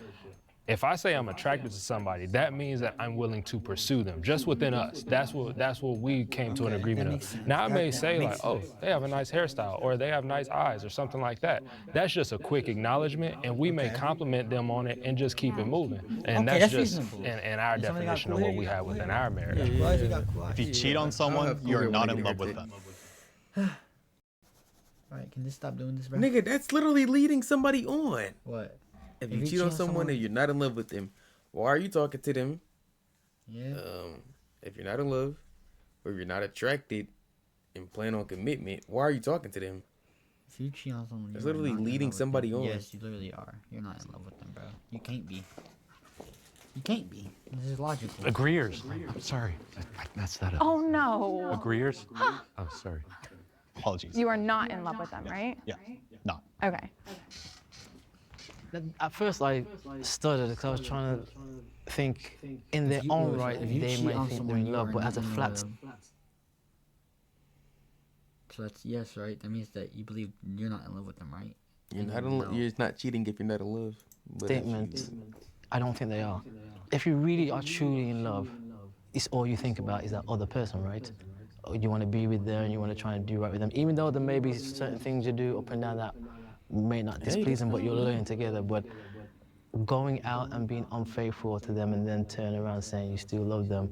If I say I'm attracted to somebody, that means that I'm willing to pursue them, just within us. That's what we came to an agreement of. Now I may say like, oh, they have a nice hairstyle, or they have nice eyes, or something like that. That's just a quick acknowledgement, and we may compliment them on it and just keep it moving. And that's just in our definition of what we have within our marriage.
If you cheat on someone, you're not in love with them.
Alright, can this stop doing this, bro?
Nigga, that's literally leading somebody on.
What?
If you cheat on someone and you're not in love with them, why are you talking to them?
Yeah.
If you're not in love, or you're not attracted and plan on commitment, why are you talking to them?
If you cheat on someone,
it's literally leading somebody on.
Yes, you literally are. You're not in love with them, bro. You can't be. You can't be. This is logical.
Agreeers. I'm sorry. I messed that up.
Oh no.
Agreeers? Oh, sorry.
Apologies.
You are not in love with them, right?
Yeah, not.
Okay.
At first, I stuttered because I was trying to think in their own right they might think they're in love, but as a flat.
So that's yes, right? That means that you believe you're not in love with them, right?
You're not cheating if you're not in love.
Statement. I don't think they are. If you really are truly in love, it's all you think about is that other person, right? Or you want to be with them and you want to try and do right with them, even though there may be certain things you do up and down that may not displease them, but you're learning together. But going out and being unfaithful to them and then turn around saying you still love them,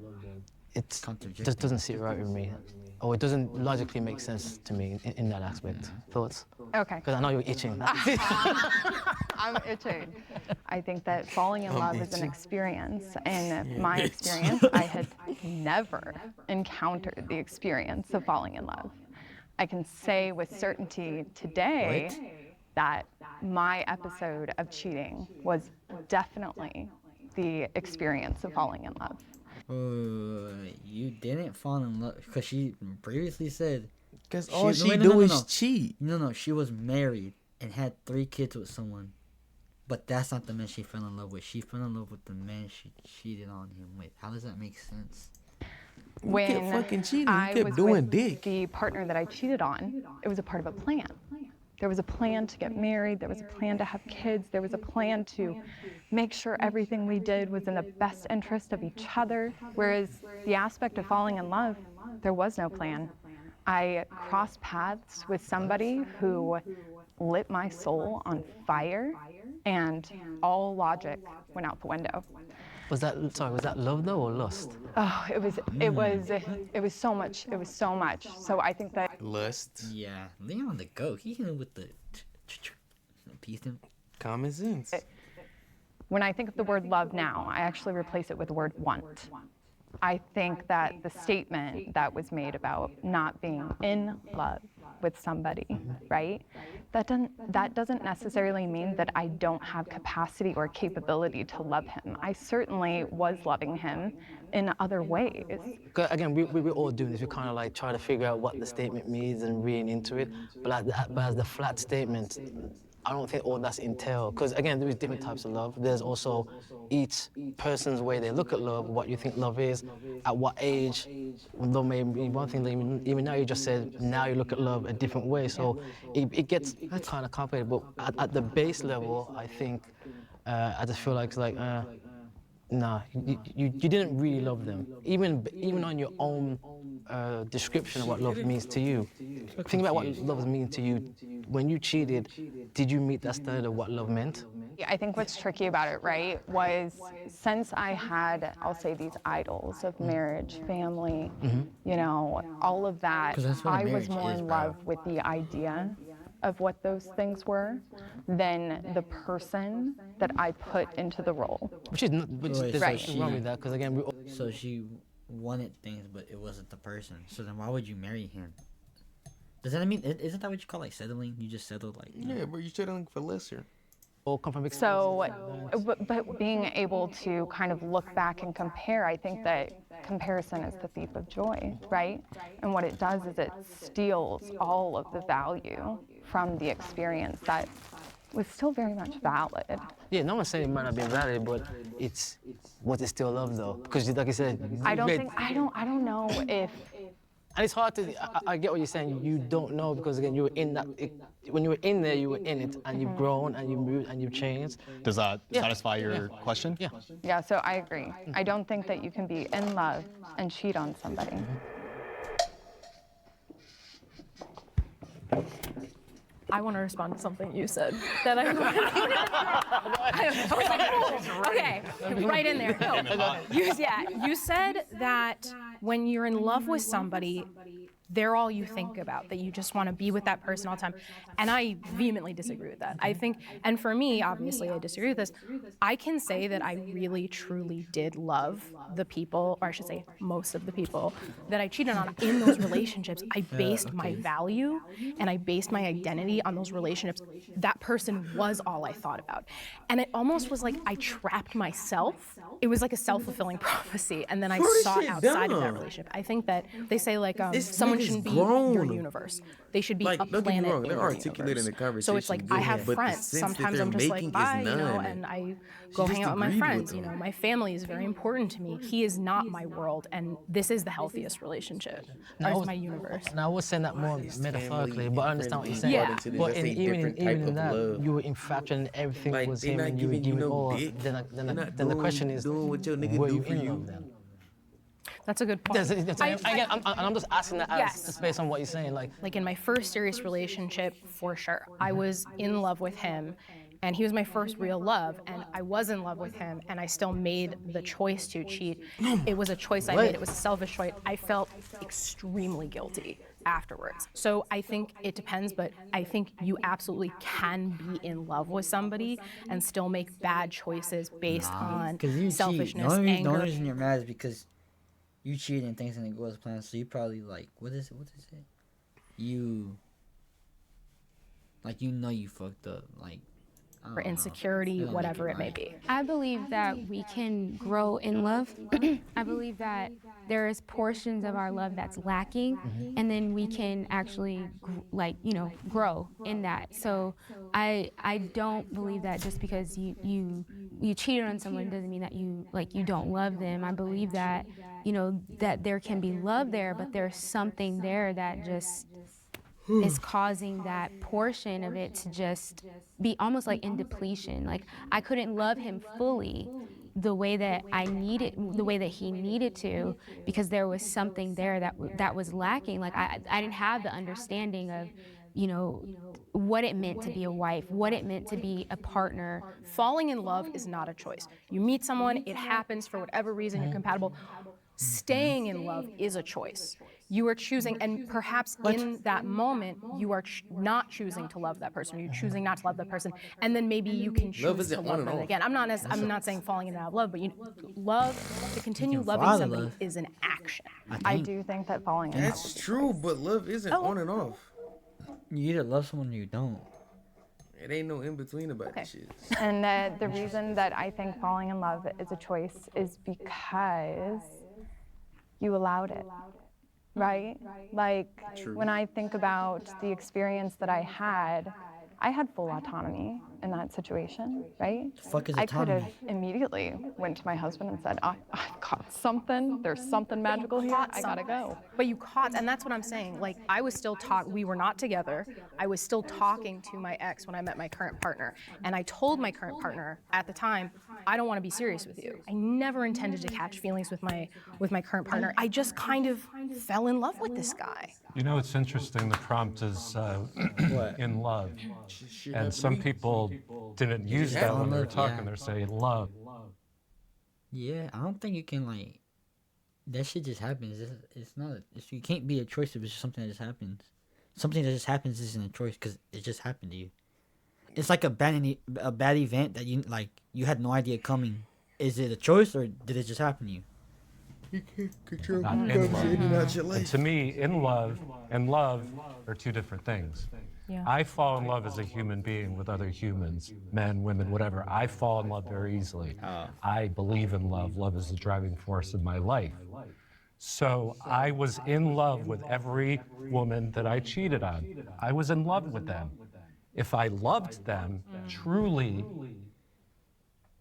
it just doesn't sit right with me. Or it doesn't logically make sense to me in that aspect. Thoughts?
Okay.
Because I know you're itching.
I'm itching. I think that falling in love is an experience. And my experience, I had never encountered the experience of falling in love. I can say with certainty today that my episode of cheating was definitely the experience of falling in love.
You didn't fall in love because she previously said
because all she do is cheat.
No, she was married and had 3 kids with someone, but that's not the man she fell in love with. She fell in love with the man she cheated on him with. How does that make sense?
When
you kept fucking cheating,
I
you kept
was
doing
with
dick.
the partner that I cheated on, it was a part of a plan. There was a plan to get married, there was a plan to have kids, there was a plan to make sure everything we did was in the best interest of each other, whereas the aspect of falling in love, there was no plan. I crossed paths with somebody who lit my soul on fire, and all logic went out the window.
Was that love though or lust?
Oh, it was so much. It was so much. So I think that
lust.
Yeah, Leon the goat. He hit him with the piece him.
Common sense.
When I think of the word love now, I actually replace it with the word want. I think that the statement that was made about not being in love with somebody, right? That doesn't necessarily mean that I don't have capacity or capability to love him. I certainly was loving him in other ways.
Again, we're all doing this. We kind of like try to figure out what the statement means and reading into it. But as the flat statement, I don't think all that's entailed. Because again, there is different types of love. There's also each person's way they look at love, what you think love is, at what age. Though maybe one thing that even now you just said, now you look at love a different way. So it gets kind of complicated. But at the base level, I think, I just feel like it's like, nah, you didn't really love them. Even on your own description of what love means to you. Think about what love means to you. When you cheated, did you meet that standard of what love meant?
I think what's tricky about it, right, was since I had, I'll say, these idols of marriage, family, you know, all of that, I was more in love with the idea of what those things were than the person that I put into the role.
There's nothing wrong with that, because again,
So she wanted things, but it wasn't the person. So then why would you marry him? Does that mean, isn't that what you call like settling? You just settled like...
Yeah, but you're settling for lesser.
So, but being able to kind of look back and compare, I think that comparison is the thief of joy, right? And what it does is it steals all of the value from the experience that was still very much valid.
Yeah, no one's saying it might not be valid, but was it still love though? Because like I said,
I don't know if.
And it's hard to, I get what you're saying, you don't know because again, you were in that, when you were in there, you were in it and you've grown and you've moved and you've changed.
Does that satisfy your question?
Yeah.
Yeah, so I agree. I don't think that you can be in love and cheat on somebody.
I want to respond to something you said that I was like, oh, okay, right in there. No. You said that when you're in love with somebody, they're all you think about, that you just want to be with that person all the time. And I vehemently disagree with that. I think, and for me, obviously I disagree with this, I can say that I really truly did love the people, or I should say most of the people that I cheated on in those relationships. I based my value and I based my identity on those relationships. That person was all I thought about. And it almost was like I trapped myself. It was like a self-fulfilling prophecy. And then I sought outside of that relationship. I think that they say like someone shouldn't be your universe. They should be a planet
don't get me wrong,
in
they're
your
articulating
universe.
the conversation.
So it's like I have friends. Sometimes I'm just like, bye, you know, and I go hang out with my friends. You know, my family is very important to me. He is not my world, and this is the healthiest relationship. That is my universe.
Now I was saying that more metaphorically, but I understand what you're saying.
Yeah.
But even in that, you were infatuated and everything was him, and you were giving all. Then the question is, were you in love then?
That's a good point.
Again, I'm just asking that just based on what you're saying.
Like in my first serious relationship, for sure, I was in love with him, and he was my first real love, and I was in love with him, and I still made the choice to cheat. It was a choice I made. It was a selfish choice. I felt extremely guilty afterwards. So I think it depends, but I think you absolutely can be in love with somebody and still make bad choices based on selfishness, anger.
The only reason you're mad is because you cheated and things didn't go as planned, so you probably like, what is it? You you fucked up, like,
or insecurity, whatever it may be.
I believe that we can grow in love. I believe that there is portions of our love that's lacking, and then we can actually, grow in that. So I don't believe that just because you cheated on someone doesn't mean that you don't love them. I believe that, that there can be love there, but there's something there that just is causing that portion of it to just be almost like in depletion. Like I couldn't love him fully the way that the way that he needed to, because there was something there that was lacking. Like I didn't have the understanding of, what it meant to be a wife, what it meant to be a partner.
Falling in love is not a choice. You meet someone, it happens for whatever reason, you're compatible. Staying in love is a choice. You are choosing, and perhaps in that moment, you are not choosing to love that person. You're choosing not to love that person, and then maybe you can choose to love them again. I'm not saying falling in love, but to continue loving somebody is an action.
I do think that falling in love.
That's true, but love isn't on and off.
You either love someone or you don't.
It ain't no in between about this shit.
And the reason that I think falling in love is a choice is because you allowed it, right? Like, when I think about the experience that I had full autonomy in that situation, right?
The fuck is
I
autonomy?
could have immediately went to my husband and said, I've caught something. There's something magical here. I gotta go.
But you caught, and that's what I'm saying. Like, I was still we were not together. I was still talking to my ex when I met my current partner. And I told my current partner at the time, I don't want to be serious with you. I never intended to catch feelings with my current partner. I just kind of fell in love with this guy.
It's interesting, the prompt is in love. And some people didn't use that when they were talking. They're saying love.
Yeah, I don't think you can, that shit just happens. You can't be a choice if it's just something that just happens. Something that just happens isn't a choice because it just happened to you. It's like a bad event that you had no idea coming. Is it a choice or did it just happen to you?
You can't control
Not in love. And to me, in love and love are two different things.
Yeah.
I fall in love as a human being with other humans, men, women, whatever. I fall in love very easily. I believe in love. Love is the driving force of my life. So I was in love with every woman that I cheated on. I was in love with them. If I loved them truly,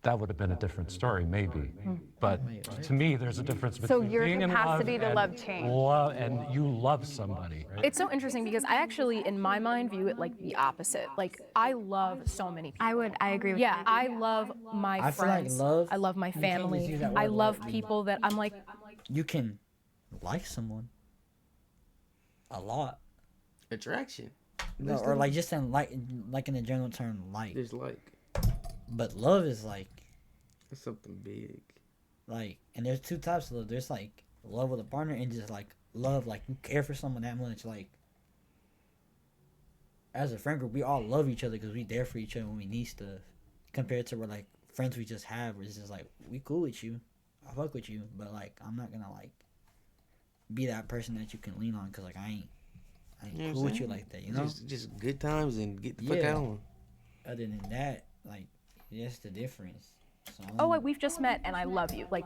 that would have been a different story, maybe. But to me, there's a difference between being in love and you love somebody. Right?
It's so interesting because I actually, in my mind, view it like the opposite. Like, I love so many people.
I agree with
that.
Yeah,
I love my friends. I love my family. I love people that I'm like.
You can like someone a lot.
Attraction.
No, or just in in the general term, like.
Just like.
But love is
it's something big.
And there's two types of love. There's love with a partner and just love, like you care for someone that much, like as a friend group, we all love each other because we there for each other when we need stuff. Compared to where like friends we just have, where it's just like we cool with you, I fuck with you, but like I'm not gonna like be that person that you can lean on because like I ain't cool with you like that, you know.
Just good times and get the fuck out on.
Other than that, like that's the difference. So,
oh, we've just met and I love you. Like,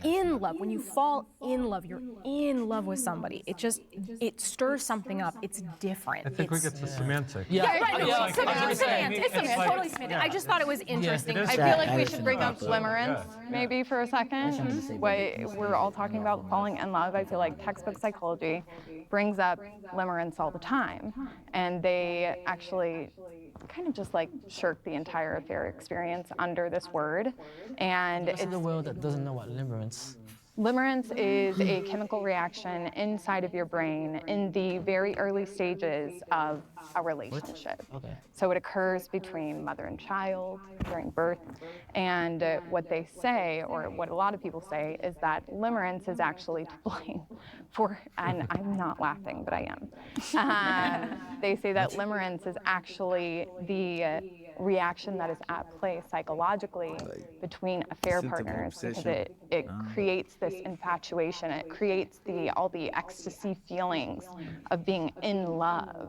in love, when you fall in love, you're in love with somebody. It stirs something up. It's different.
I think we get the semantic.
It's semantic, totally semantic. I just thought it was interesting.
I feel like we should bring up limerence maybe for a second. We're all talking about falling in love. I feel like textbook psychology brings up limerence all the time. And they actually kind of just like shirk the entire affair experience under this word. And
it's the world that doesn't know what limerence.
Limerence is a chemical reaction inside of your brain in the very early stages of a relationship.
Okay.
So it occurs between mother and child during birth. And what they say, or what a lot of people say, is that limerence is actually to blame for, and I'm not laughing, but I am. They say that limerence is actually the reaction that is at play psychologically between affair partners, because it creates this infatuation. It creates all the ecstasy feelings of being in love.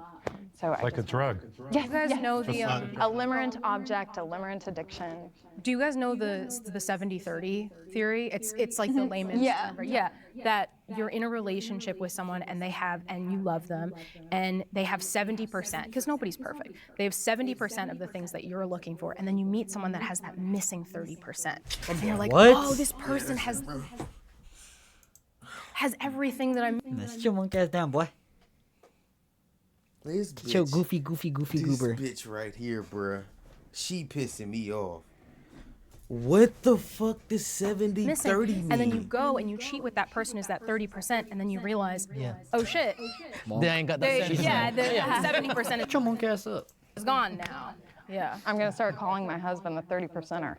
So
like a drug.
Yes,
you guys know the
a limerent object, a limerent addiction.
Do you guys know the 70-30 theory? It's like the layman's term, right? Yeah, that you're in a relationship with someone and you love them, and they have 70%, because nobody's perfect. They have 70% of the things that you're looking for, and then you meet someone that has that missing 30%, and you're like, oh, this person has everything that I'm.
Sit your monkey ass down, boy.
This
Get your goofy goober.
This bitch right here, bruh. She pissing me off. What the fuck does 70-30 mean?
And then you go and you cheat with that person who's that 30%, and then you realize, oh shit.
They ain't got that 70%.
Yeah, the 70%.
Get your monkey ass up.
Is gone now. Yeah.
I'm gonna start calling my husband the 30%er.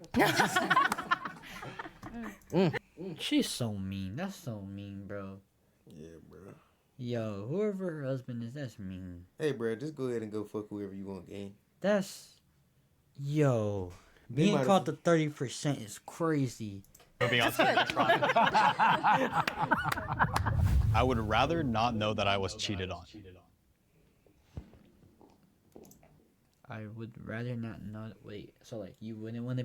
She's so mean. That's so mean, bro.
Yeah, bro.
Yo, whoever her husband is, that's mean.
Hey, bro, just go ahead and go fuck whoever you want, gang.
Yo. Being called the 30% is crazy.
Moving on to the next round. I would rather not know that I was cheated on.
I would rather not know. Wait, so like you wouldn't want to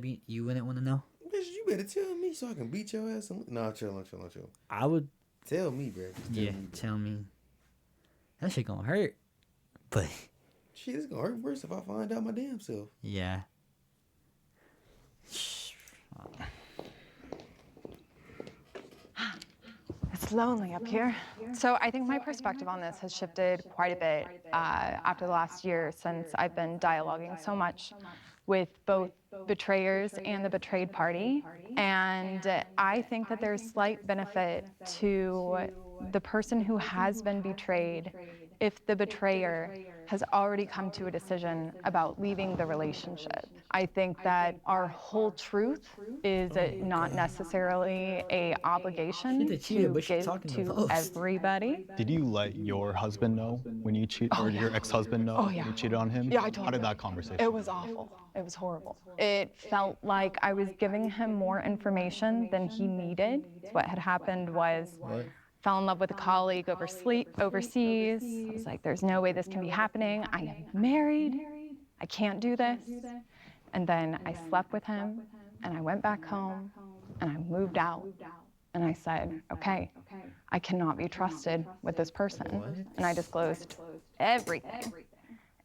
know?
Bitch, you better tell me so I can beat your ass. Nah, chill.
I would.
Tell me, bro.
Tell me. That shit gonna hurt. But.
Shit, it's gonna hurt worse if I find out my damn self.
Yeah.
It's lonely up here. So I think my perspective on this has shifted quite a bit after the last year, since I've been dialoguing so much with both betrayers and the betrayed party. And I think that there's slight benefit to the person who has been betrayed if the betrayer has already come to a decision about leaving the relationship. I think that our whole truth is not necessarily an obligation to give to everybody.
Did you let your husband know when you cheated, or your ex-husband know when you cheated on him?
Yeah, I told him.
How did that conversation?
It was awful. It was horrible. It felt like I was giving him more information than he needed. What had happened was, fell in love with a colleague overseas. I was like, there's no way this can be happening. I am married. I can't do this. And then I slept with him, and I went back home, and I moved out. And I said, okay, I cannot be trusted with this person. And I disclosed everything.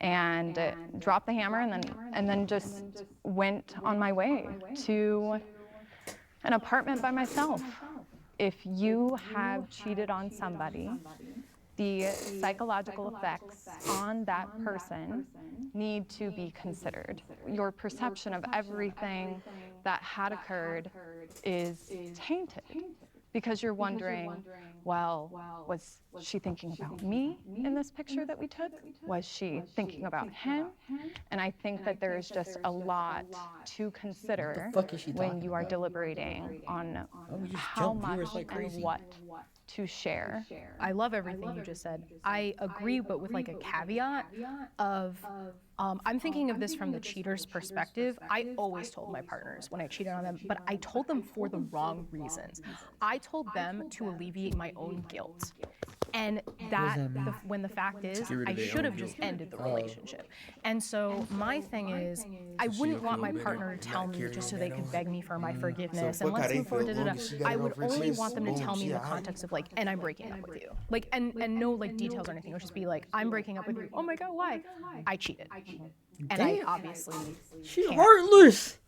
And dropped the hammer, and then just went on my way to an apartment by myself. If you have cheated on somebody, the psychological effects on that person need to be considered. Your perception of everything that had occurred is tainted, because you're wondering, well, was she thinking about me in this picture that we took? Was she thinking about him? And I think that there is just a lot to consider when you are deliberating on how much and what
to share.
I love everything you just said. I agree, but with like a caveat of, I'm thinking of this from the cheater's perspective. I always told my partners when I cheated on them, but I told them for the wrong reasons. I told them to alleviate my own guilt. And when the fact is, I should have just ended the relationship. And so my thing is, I wouldn't want my partner to tell me just so they could beg me for my forgiveness and let's move forward. I would only want them to tell me in the context of like, and I'm breaking up with you, like, and no like details or anything. It would just be like, I'm breaking up with you. Oh my God, why? I cheated, and I obviously
she's heartless.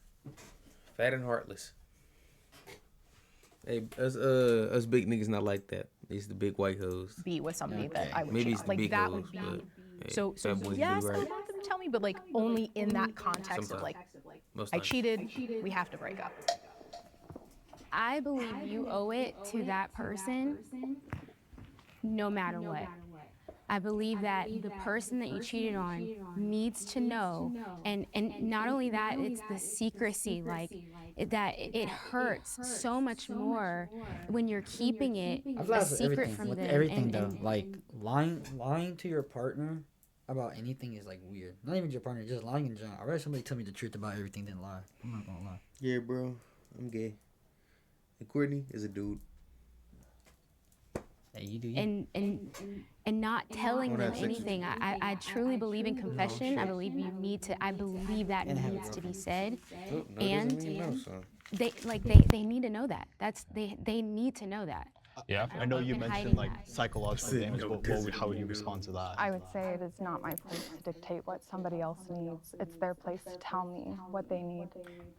Fat and heartless. Hey, us big niggas not like that. It's the big white hoes.
Be with somebody that I would
maybe
cheat
it's
on.
the
Like
big
that
hoes,
would be.
but, hey,
So yes, I would want them to tell me, but like only in that context of like, I cheated. We have to break up.
I believe you owe it to that person no matter what. I believe that the person that you cheated on needs to know, and not only that, it's the secrecy, like that it hurts so much more when you're keeping it a secret from them.
Everything though, like lying to your partner about anything is like weird. Not even your partner, just lying in general. I'd rather somebody tell me the truth about everything than lie. I'm not gonna lie.
Yeah, bro, I'm gay. And Courtney is a dude.
Hey, you do you.
And not telling them anything. I truly believe in confession. I believe you need to. I believe that needs to be said. And they need to know that. They need to know that.
Yeah,
I know you mentioned like psychological damage. How would you respond to that?
I would say it is not my place to dictate what somebody else needs. It's their place to tell me what they need.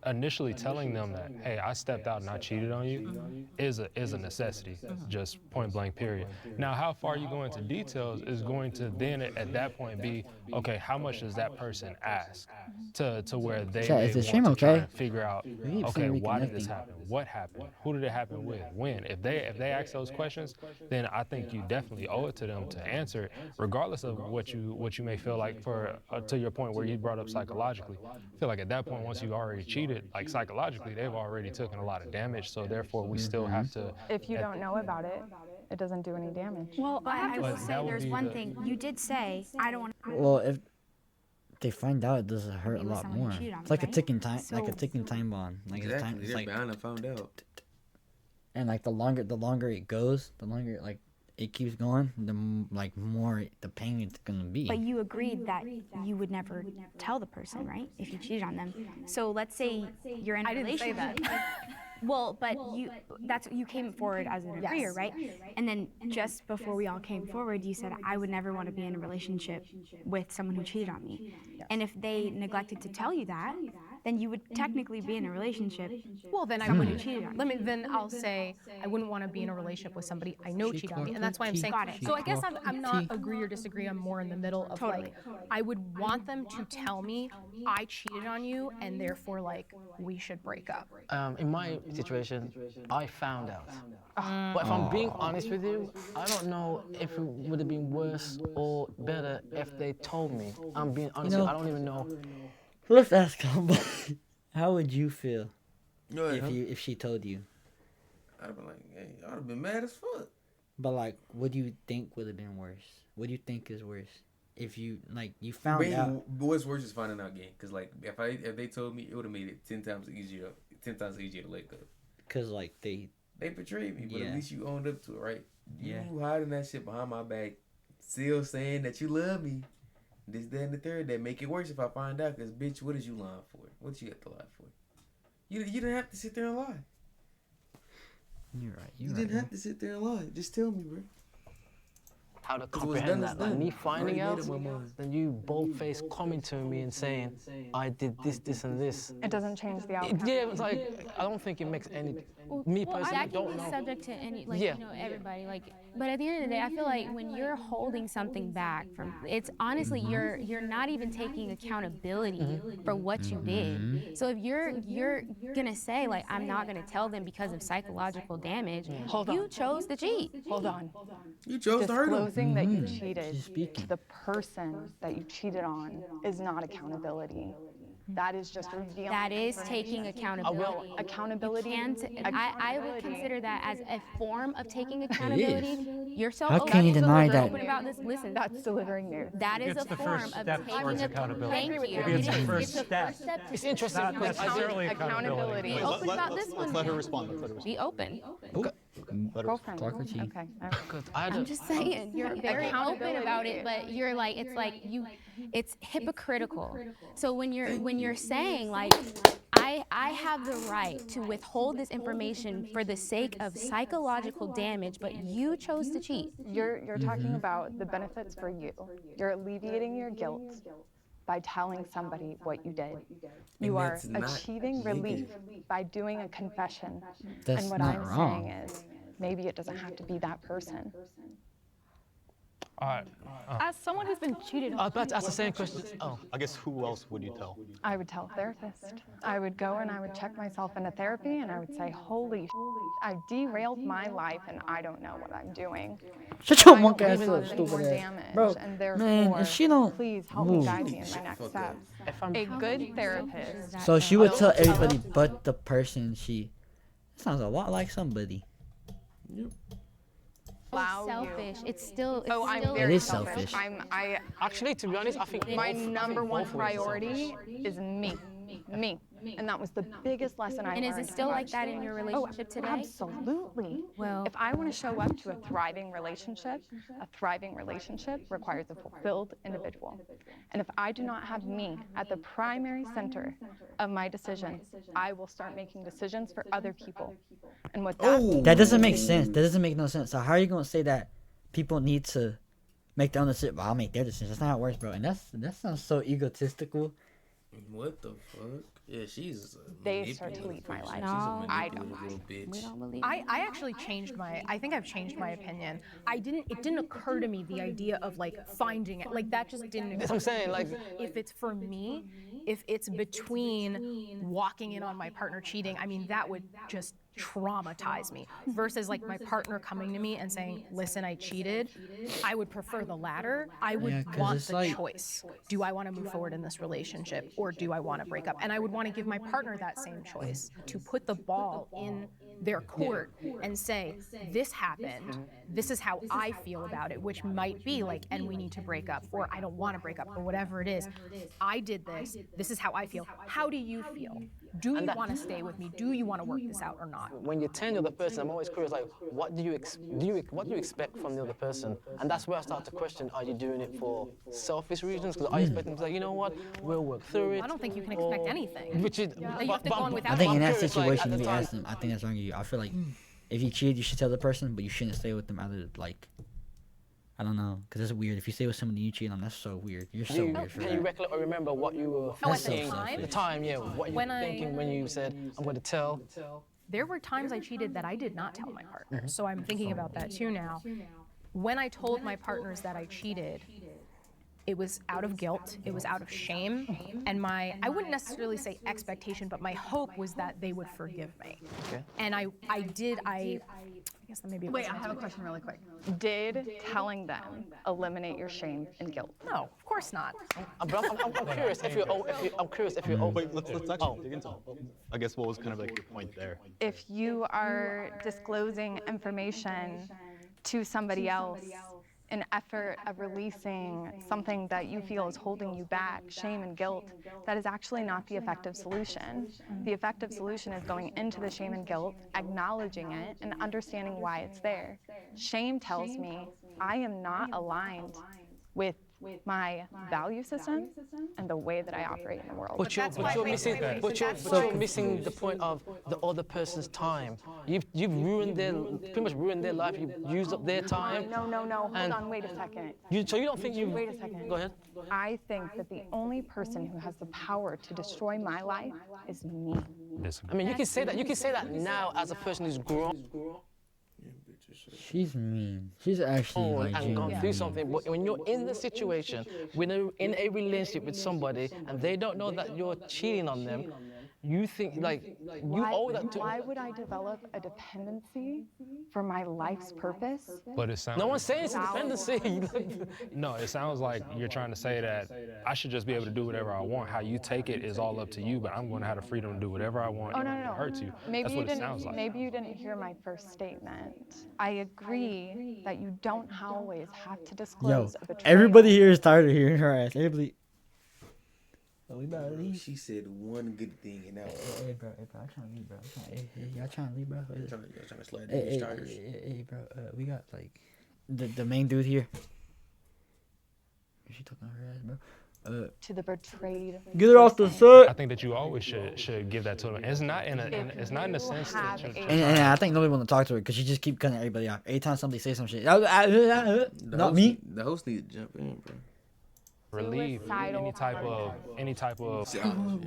Initially telling them that, hey, I stepped out and I cheated on you is a necessity, just point blank period. Now, how far you go into details is going to then at that point be, okay, how much does that person ask to where they may want to try and figure out, okay, why did this happen? What happened? Who did it happen with? When? If they ask those questions, then I think you definitely owe it to them to answer it, regardless of what you may feel like. For to your point where you brought up psychologically, I feel like at that point, once you already cheated, like psychologically, they've already taken a lot of damage. So therefore, we still have to.
If you don't know about it, it doesn't do any damage.
Well, I will say there's one thing. You did say, I don't want to.
Well, if they find out, it does hurt a lot more. It's like a ticking time, like a ticking time bomb. Like
exactly.
It's like
bound to find out.
And like the longer it goes, the longer like it keeps going, the more the pain it's gonna be.
But you agreed that you would never tell the person, right? If you cheated on them. So let's say you're in a relationship.
I didn't say that.
Well, but you came forward as an agreeer, right? And then just before we all came forward, you said, I would never want to be in a relationship with someone who cheated on me. Yes. And if they neglected to tell you that, then you would technically be in a relationship.
Well, then I wouldn't cheat on you. Then I'll say I wouldn't want to be in a relationship with somebody I know cheated on me, and that's why I'm saying. So I guess I'm not agree or disagree. I'm more in the middle of like I would want them to tell me I cheated on you, and therefore like we should break up.
In my situation, I found out. But if I'm being honest with you, I don't know if it would have been worse or better if they told me. I'm being honest with you, I don't even know.
Let's ask somebody. How would you feel if she told you?
I'd have been like, hey, I'd have been mad as fuck.
But like, what do you think would have been worse? What do you think is worse? If you you found out.
What's worse is finding out again. Cause like if they told me, it would have made it 10 times easier to let go.
Cause like they
betrayed me, but at least you owned up to it, right?
Yeah.
You hiding that shit behind my back, still saying that you love me. This, that, and the third. That make it worse if I find out. Cause bitch, what is you lying for? What you got to lie for? You didn't have to sit there and lie.
You're right.
You didn't have to sit there and lie. Just tell me, bro.
How to comprehend that? Like me finding out, then you bold-faced coming to me and saying, I did this, this, and this.
It doesn't change the outcome.
Yeah, it's like I don't think it makes any. Me personally, I don't know.
Subject to any, everybody. But at the end of the day, I feel like when you're holding something back from, it's honestly you're not even taking accountability for what you did. So if you're gonna say like I'm not gonna tell them because of psychological damage, you chose to cheat.
Hold on.
You chose to hurt them.
Disclosing that you cheated to the person that you cheated on is not accountability. That is just revealing.
That is taking accountability.
Accountability.
I would consider that as a form of taking accountability. You're so
How
open,
can you deny that?
open about this. Listen,
that's delivering news.
That is
It's
a
the
form
first
of
step
taking
towards accountability.
Thank you.
Maybe it's the
It is.
first
It's the first step.
It's interesting.
Not necessarily accountability.
Be open about this one.
Let her respond. Let her respond.
Be open.
Girlfriend.
Clark or T?
Okay.
I'm just saying, you're very open about it, but you're like, it's hypocritical. So when you're saying like, I have the right to withhold this information for the sake of psychological damage, but you chose to cheat.
You're talking about the benefits for you. You're alleviating your guilt by telling somebody what you did. You are achieving relief by doing a confession.
That's
and what
not
I'm
wrong.
saying is, maybe it doesn't have to be that person.
As someone who's been cheated on.
I was about to ask the same question. Oh, I guess who else would you tell?
I would tell a therapist. I would go and I would check myself into therapy and I would say, holy I've derailed my life and I don't know what I'm doing.
Shut your
I
monkey
don't
ass
wanna
up,
cause any more
stupid ass.
damage,
Bro,
and therefore,
man, if she don't
please help
move.
me guide me in my next steps. A good therapist.
So she would tell everybody but the person she. Sounds a lot like somebody.
It's selfish. It's still.
I'm very
It is
selfish.
selfish.
I actually, to be honest, I think my number one priority is me. Me. And that was the biggest lesson I learned.
And is it still like that in your relationship today?
Absolutely.
Well,
if I want to show up to a thriving relationship requires a fulfilled individual. And if I do not have me at the primary center of my decisions, I will start making decisions for other people. And what that means,
that doesn't make sense. That doesn't make no sense. So how are you gonna say that people need to make their own decision? Well, I'll make their decisions. That's not how it works, bro. And that sounds so egotistical.
What the fuck? Yeah, she's.
They start to lead my life.
No,
I don't.
We don't believe.
I actually changed I think I've changed my opinion. It didn't occur to me the idea of like finding it. Like that just didn't.
That's what I'm saying. Like,
if it's for me, if it's between walking in on my partner cheating, I mean, that would just traumatize me versus like my partner coming to me and saying, listen, I cheated. I would prefer the latter. I would want the choice. Do I want to move forward in this relationship or do I want to break up? And I would want to give my partner that same choice to put the ball in their court and say, this happened. This is how I feel about it, which might be like, and we need to break up, or I don't want to break up, or whatever it is. I did this. This is how I feel. How do you feel? Do you want to stay with me? Do you want to work this out or not?
when you tell the other person, I'm always curious, like, what do you expect from the other person? And that's where I start to question: are you doing it for selfish reasons? Because I expect them to say, you know what, we'll work through it.
I don't think you can expect anything.
Which is,
you have to go on without.
I think in that situation, if you ask them, I think that's wrong of you. I feel like if you cheated, you should tell the person, but you shouldn't stay with them out of like. I don't know, because it's weird. If you stay with somebody you cheat on, that's so weird. You're so weird for that.
Can you recollect or remember what you were thinking?
at
The time, yeah. What you were thinking when you said, I'm going to tell.
There were times I cheated that I did not tell my partner. So I'm thinking about that too now. When I told my partners that I cheated, it was out of guilt, it was out of shame, and I wouldn't necessarily say expectation, but my hope was that they would forgive me.
Okay.
And I guess that may be a
Wait, I have a question really quick. Did telling them eliminate your shame and guilt?
No, of course not.
I'm curious if you're open.
Wait, let's actually dig into it. I guess what was kind of like your point there?
If you are disclosing information to somebody else in effort of releasing something that you feel is holding you back, shame and guilt, that is actually not the effective solution. The effective solution is going into the shame and guilt, acknowledging it, and understanding why it's there. Shame tells me I am not aligned with my value system and the way that I operate in the world.
But you're missing the point of the other person's time. You've pretty much ruined their life. You've used up their time.
No. Hold on, wait a second.
So you don't think you?
Wait a second.
Go ahead.
I think that the only person who has the power to destroy my life is me.
I mean, you can say that. You can say that now as a person who's grown.
She's mean. She's actually like
and gone through something. But when you're in the situation, when you're in a relationship with somebody and they don't know that you're cheating on them,
You think like you owe that to.
Why would I develop a dependency for my life's purpose?
But it sounds.
No one's saying it's a dependency.
No, it sounds like you're trying to say that I should just be able to do whatever I want. How you take it is all up to you, but I'm going to have the freedom to do whatever I want.
Oh,
even
no,
if
no,
it hurts you.
Maybe
That's
you
what it
didn't.
sounds like.
Maybe you didn't hear my first statement. I agree that you don't always have to
Yo,
disclose a betrayal.
everybody here is tired of hearing her ass. Everybody. Oh, we about to leave.
She said one good thing, and that was.
Hey, bro, I'm trying to leave, bro. Y'all trying to leave, bro?
Y'all trying to slide these tires.
Hey, bro. We got like the main dude here. Is she talking to her ass, bro?
To the betrayed.
Get her off the set.
I think that you always should give that to them. It's not in a sense that you're
And I think nobody want to talk to her because she just keep cutting everybody off. Every time somebody says some shit, not me.
The host need to jump in, bro.
relieve any type of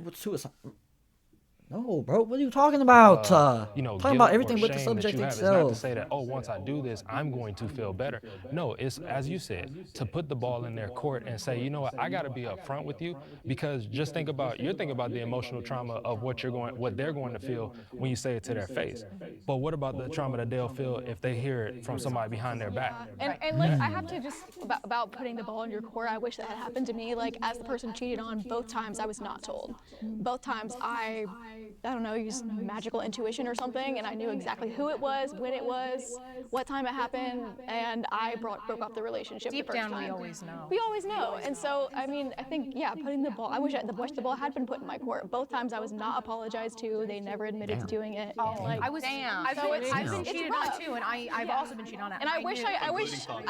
What's suicide? No, bro. What are you talking about?
you know,
talking
guilt
about everything
or
with the
shame
subject
that you have. It's not to
itself.
say that, oh, once I do this, I'm going to feel better. No, it's as you said, to put the ball in their court and say, you know what, I got to be upfront with you, because just think about the emotional trauma of what they're going to feel when you say it to their face. But what about the trauma that they'll feel if they hear it from somebody behind their back?
And like, I have to just, about putting the ball in your court, I wish that had happened to me. Like, as the person cheated on, both times I was not told. Both times I don't know, used magical intuition or something, and I knew exactly who it was, when it was, what time it happened, and I broke up the relationship.
Deep
the first
down,
time.
we always know.
We always know. And so, I mean, I think, yeah, putting the ball, I wish the ball had been put in my court. Both times I was not apologized to. They never admitted to doing it.
Oh,
And like,
I've been cheated on too, and I've also been cheated on.
And I wish, I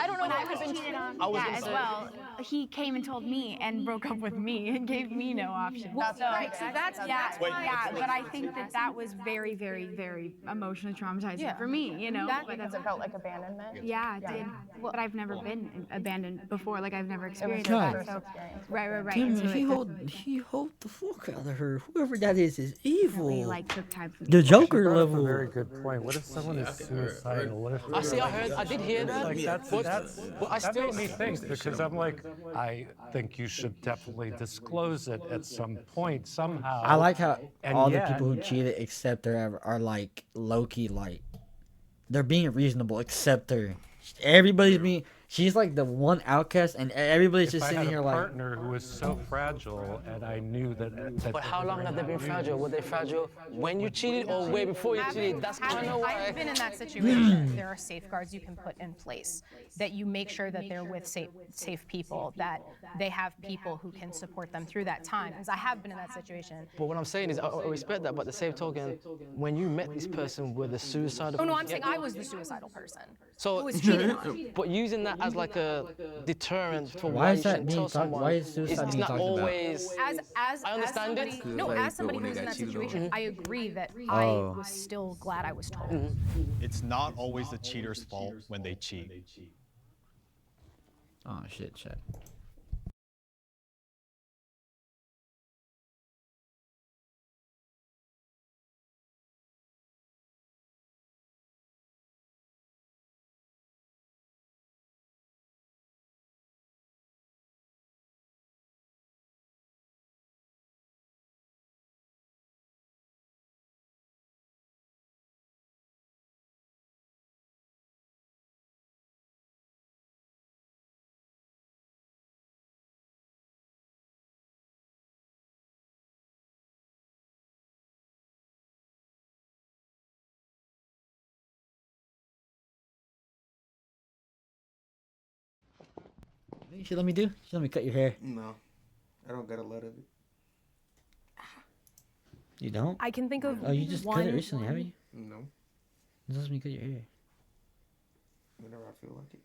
don't know
When
if
I
I had
was
been
cheated on as well, he came and told me and broke up with me and gave me no option.
Well, right, so that's why.
Yeah, but I think that was very, very, very emotionally traumatizing for me, you know.
Because it felt like abandonment.
Yeah, it did. But I've never been abandoned before. Like, I've never experienced
your
that.
first
So, right.
Damn,
And so
he hold the fuck out of her. Whoever that is evil.
definitely, like, took time for me.
The Joker
That's a
level.
very good point. What if someone is suicidal? What if
I did hear that.
Like that
still
made me think, because I'm like, I think you should definitely disclose it at some point somehow.
I like how
And
all
yet-
the people who cheated except her are like low-key, like they're being reasonable except her. Everybody's being. She's like the one outcast, and everybody's
If
just
I
sitting
had
here
a
like.
partner who was so fragile, and I knew that.
But how long have they been fragile? Were they fragile when you cheated or way before you cheated? That's kind of why.
I've been in that situation. There are safeguards you can put in place that you make sure that they're with safe people, that they have people who can support them through that time. Because I have been in that situation.
But what I'm saying is, I respect that, but the same token, when you met this person with a suicidal.
Oh no, I'm saying I was the suicidal person.
So
who was cheated on.
But using that as like a deterrent for
Why
why
is
you
that
shouldn't
being
tell
talked?
someone,
Why is suicide
it's
being
not
talked about?
always.
As
I understand
somebody,
it.
No,
Like,
as somebody
when
who was
they
in
got
that
cheated
situation,
on.
I agree that
Oh.
I was still glad I was told.
It's not always the cheater's fault when they cheat.
Oh shit, chat. You should let me do. You should let me cut your hair.
No, I don't got a lot of it.
You don't?
I can think of
Oh, you just cut it recently, haven't you?
No,
Just let me cut your hair.
whenever I feel like it.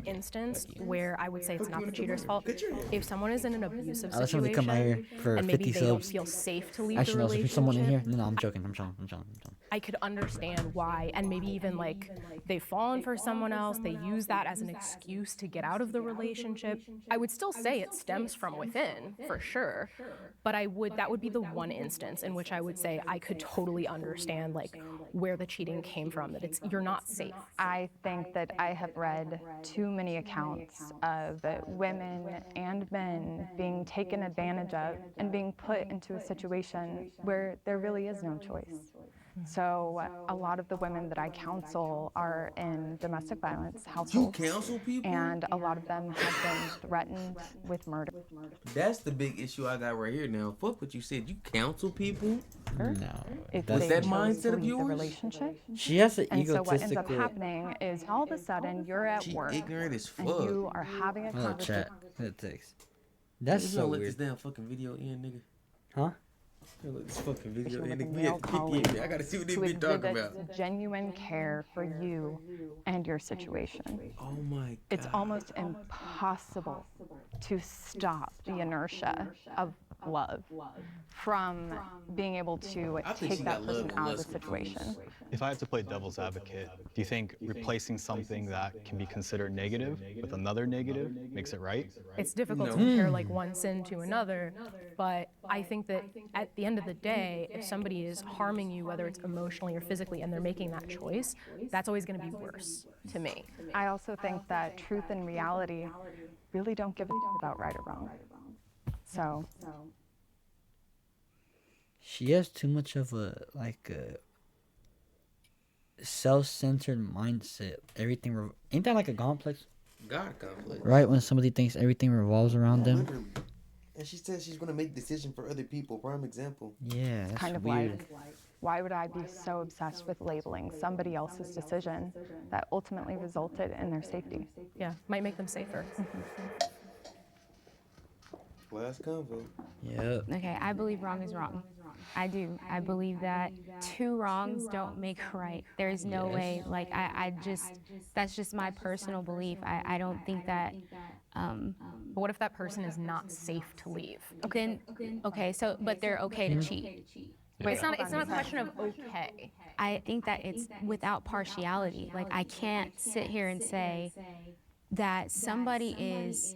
Instance where I would say it's not the cheater's fault. If someone is in an abusive
Let somebody cut my hair
situation
for
and maybe
50
they don't
subs.
feel safe to leave
Actually,
the
no, so
relationship,
there's someone in here. No, I'm joking. I'm joking.
I could understand why, and maybe even like they've fallen for someone else, they use that as an excuse to get out of the relationship. I would still say it stems from within, for sure, but that would be the one instance in which I would say I could totally understand like where the cheating came from, that you're not safe.
I think that I have read too many accounts of women and men being taken advantage of and being put into a situation where there really is no choice. So a lot of the women that I counsel are in domestic violence households.
You counsel people?
And a lot of them have been threatened with murder.
That's the big issue I got right here now. Fuck what you said. You counsel people?
No.
If
What's
they
that
chose
mindset
to
of
leave the
yours?
relationship.
She has an
And so what ends up
egotistical.
happening is all of a sudden you're at
She
work
ignorant as
and
fuck.
you are having a
Oh,
conversation.
chat. That text. That's
You
so
gonna let this
weird.
damn fucking video in, nigga?
Huh?
You gonna let this fucking video in,
With a
nigga? We
male
at 58
colleague
minutes. I gotta see what this
who
bitch talking
exhibits
about.
genuine care for you and your situation.
Oh my god.
It's almost impossible to stop the inertia of love from being able to
I think
take
she
that
got love
person
and
out of the
lust
situation.
confused.
If I had to play devil's advocate, do you think replacing something that can be considered negative with another negative makes it right?
It's difficult
No.
to compare like one sin to another, but I think that at the end of the day, if somebody is harming you, whether it's emotionally or physically, and they're making that choice, that's always going to be worse to me.
I also think that truth and reality really don't give a about right or wrong. So
She has too much of a self-centered mindset. Everything ain't that like a complex?
God complex.
Right, when somebody thinks everything revolves around them.
Literally. And she says she's gonna make decisions for other people. Prime example.
Yeah, that's
kind of
weird.
like, why would I be so obsessed with labeling somebody else's decision that ultimately resulted in their safety?
Yeah, might make them safer.
Last convo.
Yeah.
Okay, I believe wrong is wrong. I do. I believe that two wrongs don't make a right. There's no way, like, that's just my personal belief. I don't think that,
But what if that person is not safe to leave?
okay, so, but they're okay to cheat.
But it's not a question of okay.
I think that it's without partiality. Like, I can't sit here and say that somebody is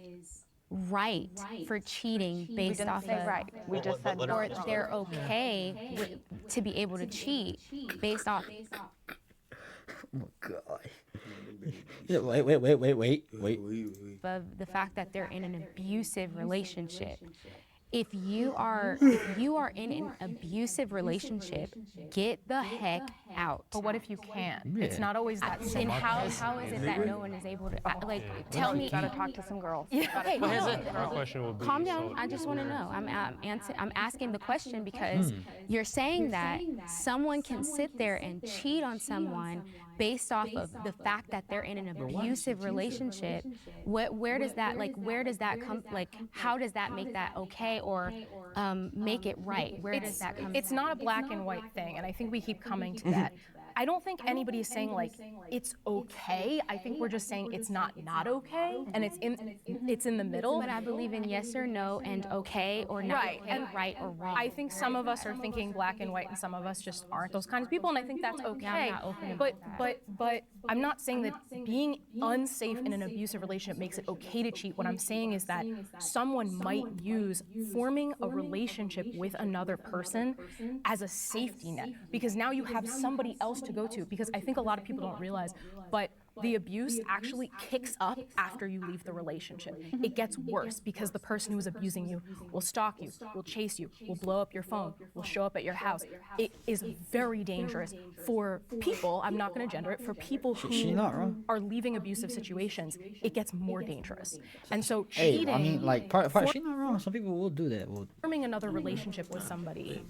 right for cheating based
didn't
off
say
of
right. We just said
or they're okay to be able to cheat based off
Oh my god. Wait.
of the fact that they're in an abusive relationship. If you are in an abusive relationship, get the heck out.
But what if you can't?
Yeah.
It's not always that
And
simple.
how is it that no one is able to tell me?
You gotta talk to some girls.
Okay,
My
no.
question would be,
Calm down. I just want to know. I'm asking the question because you're saying that someone can sit there and cheat on someone based off of the fact that they're in an abusive relationship. Where does that come? Like, how does that make that okay or make it right? Where does that come?
It's not a black and white thing, and I think we keep coming to that. I don't think anybody is saying like it's okay. I think we're just saying it's not okay, and it's in the middle.
But I believe in yes or no and okay or not
Right,
okay,
and
right or wrong.
I think some of us are thinking black and white, and some of us just aren't those kinds of people, and I think that's okay.
not open about
But I'm not saying that being unsafe in an abusive relationship makes it okay to cheat. What I'm saying is that someone might use forming a relationship with another person as a safety net, because now you have somebody else to go to. Because I think a lot of people don't realize, but the abuse actually kicks up after you leave the relationship. It gets worse because the person who is abusing you will stalk you, will chase you, will blow up your phone, will show up at your house. It is very dangerous for people, I'm not going to gender it, for people who are leaving abusive situations. It gets more dangerous. And so cheating,
I mean, like, she's not wrong. Some people will do that.
forming another relationship with somebody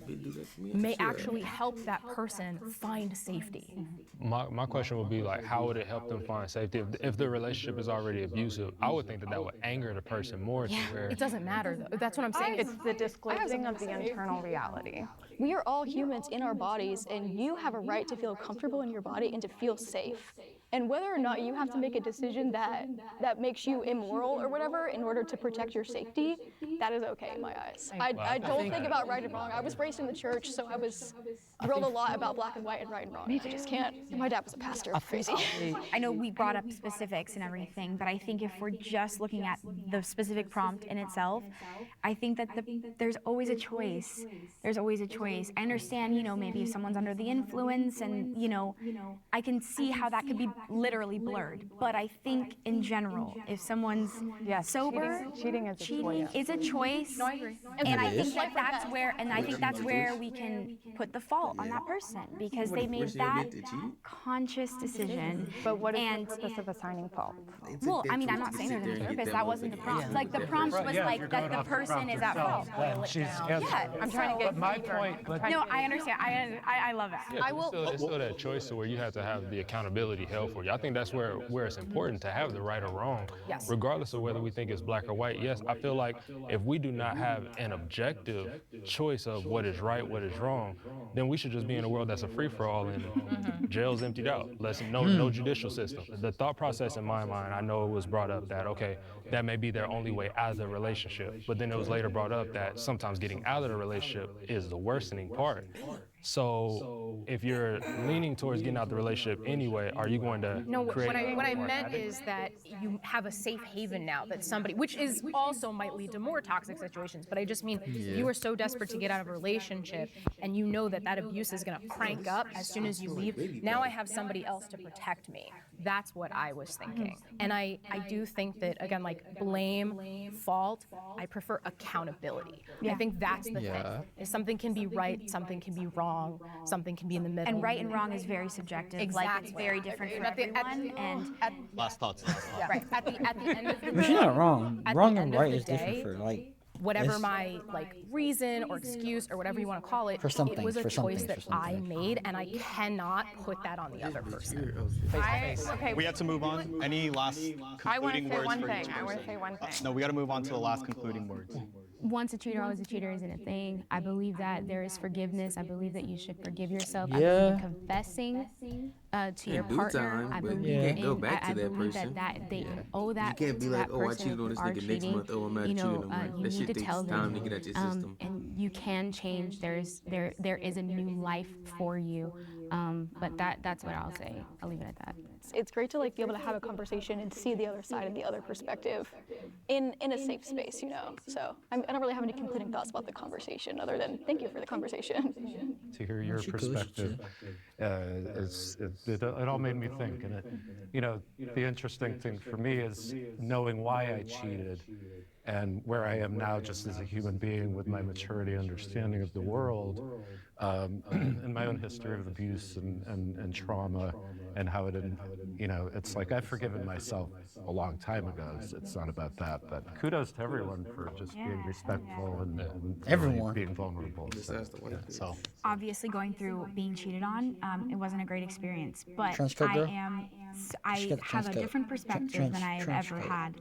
may actually help that person find safety.
my question would be like, how would it help them find safety if the relationship is already abusive? I would think that would anger the person more to where
It doesn't matter though. That's what I'm saying.
It's the disclosing of the internal reality.
We are all humans in our bodies, and you have a right to feel comfortable in your body and to feel safe. And whether or not you have to make a decision that makes you immoral or whatever in order to protect your safety, that is okay in my eyes. I don't think about right and wrong. I was raised in the church, so I was drilled a lot about black and white and right and wrong. I just can't. My dad was a pastor. Crazy.
I know we brought up specifics and everything, but I think if we're just looking at the specific prompt in itself, I think that there's always a choice. There's always a choice. I understand, maybe if someone's under the influence and, I can see how that could be literally blurred. But I think in general, if someone's sober,
cheating
is a choice.
No, I agree.
And I think that's where we can put the fault on that person because they made that conscious decision.
But what is the purpose of assigning fault?
Well, I mean, I'm not saying they're the therapist. That wasn't the prompt. Like the prompt was like that the person is at fault. Yeah,
I'm trying to get
my point.
No, I understand. I love it.
Yeah, it's still that choice to where you have to have the accountability held for you. I think that's where it's important to have the right or wrong, regardless of whether we think it's black or white. Yes, I feel like if we do not have an objective choice of what is right, what is wrong, then we should just be in a world that's a free-for-all and jail's emptied out. No judicial system. The thought process in my mind, I know it was brought up that, okay, that may be their only way out of the relationship. But then it was later brought up that sometimes getting out of the relationship is the worsening part. So if you're leaning towards getting out the relationship anyway, are you going to create...
No, what I meant is that you have a safe haven now that somebody, which is also might lead to more toxic situations, but I just mean you are so desperate to get out of a relationship and you know that abuse is going to crank up as soon as you leave. Now I have somebody else to protect me. That's what I was thinking. And I do think that, again, like blame, fault, I prefer accountability. I think that's the thing. Is something can be right, something can be wrong, something can be in the middle.
And right and wrong is very subjective.
Exactly.
Like it's very different for everyone.
Last thoughts.
Right. At the end of the
But
day,
she's not wrong.
at
Wrong
the
and
end of
right
the
is different
day,
for like
whatever my reason or excuse or whatever you want to call it,
For some
it was a
things, for some
choice
things,
that
for some
I
things.
made, and I cannot put that on the other person.
We have to move on. Any last concluding words for each
I want to
person?
say one thing.
No, we got to move on to the last concluding words.
Once a cheater, always a cheater isn't a thing. I believe that there is forgiveness. I believe that you should forgive yourself. I believe in confessing to your partner. I believe
you can't go back to
I
that
believe
person.
that they owe that
You can't be
to
like,
that
oh, I
person
cheated on
who
this
are
nigga next
cheating.
month. Oh, I'm not
You
cheating
know,
no more.
you
That
need
shit
to
takes
tell
time
them,
to get out your system.
and you can change. There is a new life for you. But that's what I'll say. I'll leave it at that.
It's great to like be able to have a conversation and see the other side and the other perspective in a safe space, you know. So I don't really have any concluding thoughts about the conversation other than thank you for the conversation.
To hear your perspective, it all made me think. And the interesting thing for me is knowing why I cheated and where I am now just as a human being with my maturity and understanding of the world, and my own history of abuse and trauma and how it, it's like I've forgiven myself a long time ago. It's not about that, but kudos to everyone for just being respectful and
Everyone.
really being vulnerable.
So
Obviously, going through being cheated on, it wasn't a great experience. But
Trench coat girl?
I
She got the
have
trench
a
coat.
different perspective than I have
Trench
ever
coat.
had,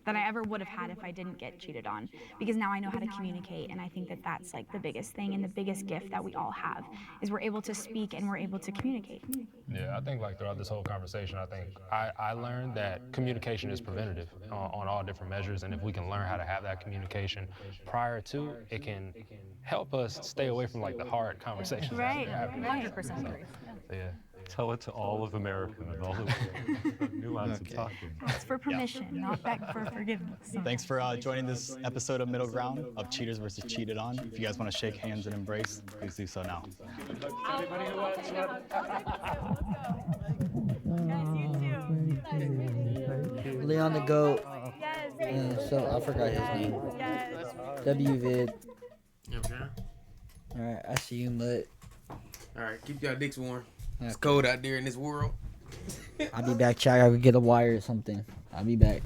than I ever would have had if I didn't get cheated on. Because now I know how to communicate, and I think that that's like the biggest thing and the biggest gift that we all have is we're able to speak and we're able to communicate.
Yeah, I think like throughout this whole conversation, I think I learned that communication is preventative on all different measures, and if we can learn how to have that communication prior to, it can help us stay away from like the hard conversations.
Right,
100% agree.
So, yeah.
Tell it to all of America and all the nuance of talking.
Ask for permission, not beg for forgiveness.
thanks for joining this episode of Middle Ground of Cheaters versus Cheated On. If you guys want to shake hands and embrace, please do so now.
Anybody who wants one?
Leon the Goat. So I forgot his name. WVid. Alright, I see you, Mutt.
Alright, keep y'all dicks warm. It's cold out there in this world.
I'll be back, Chad. I gotta get a wire or something. I'll be back.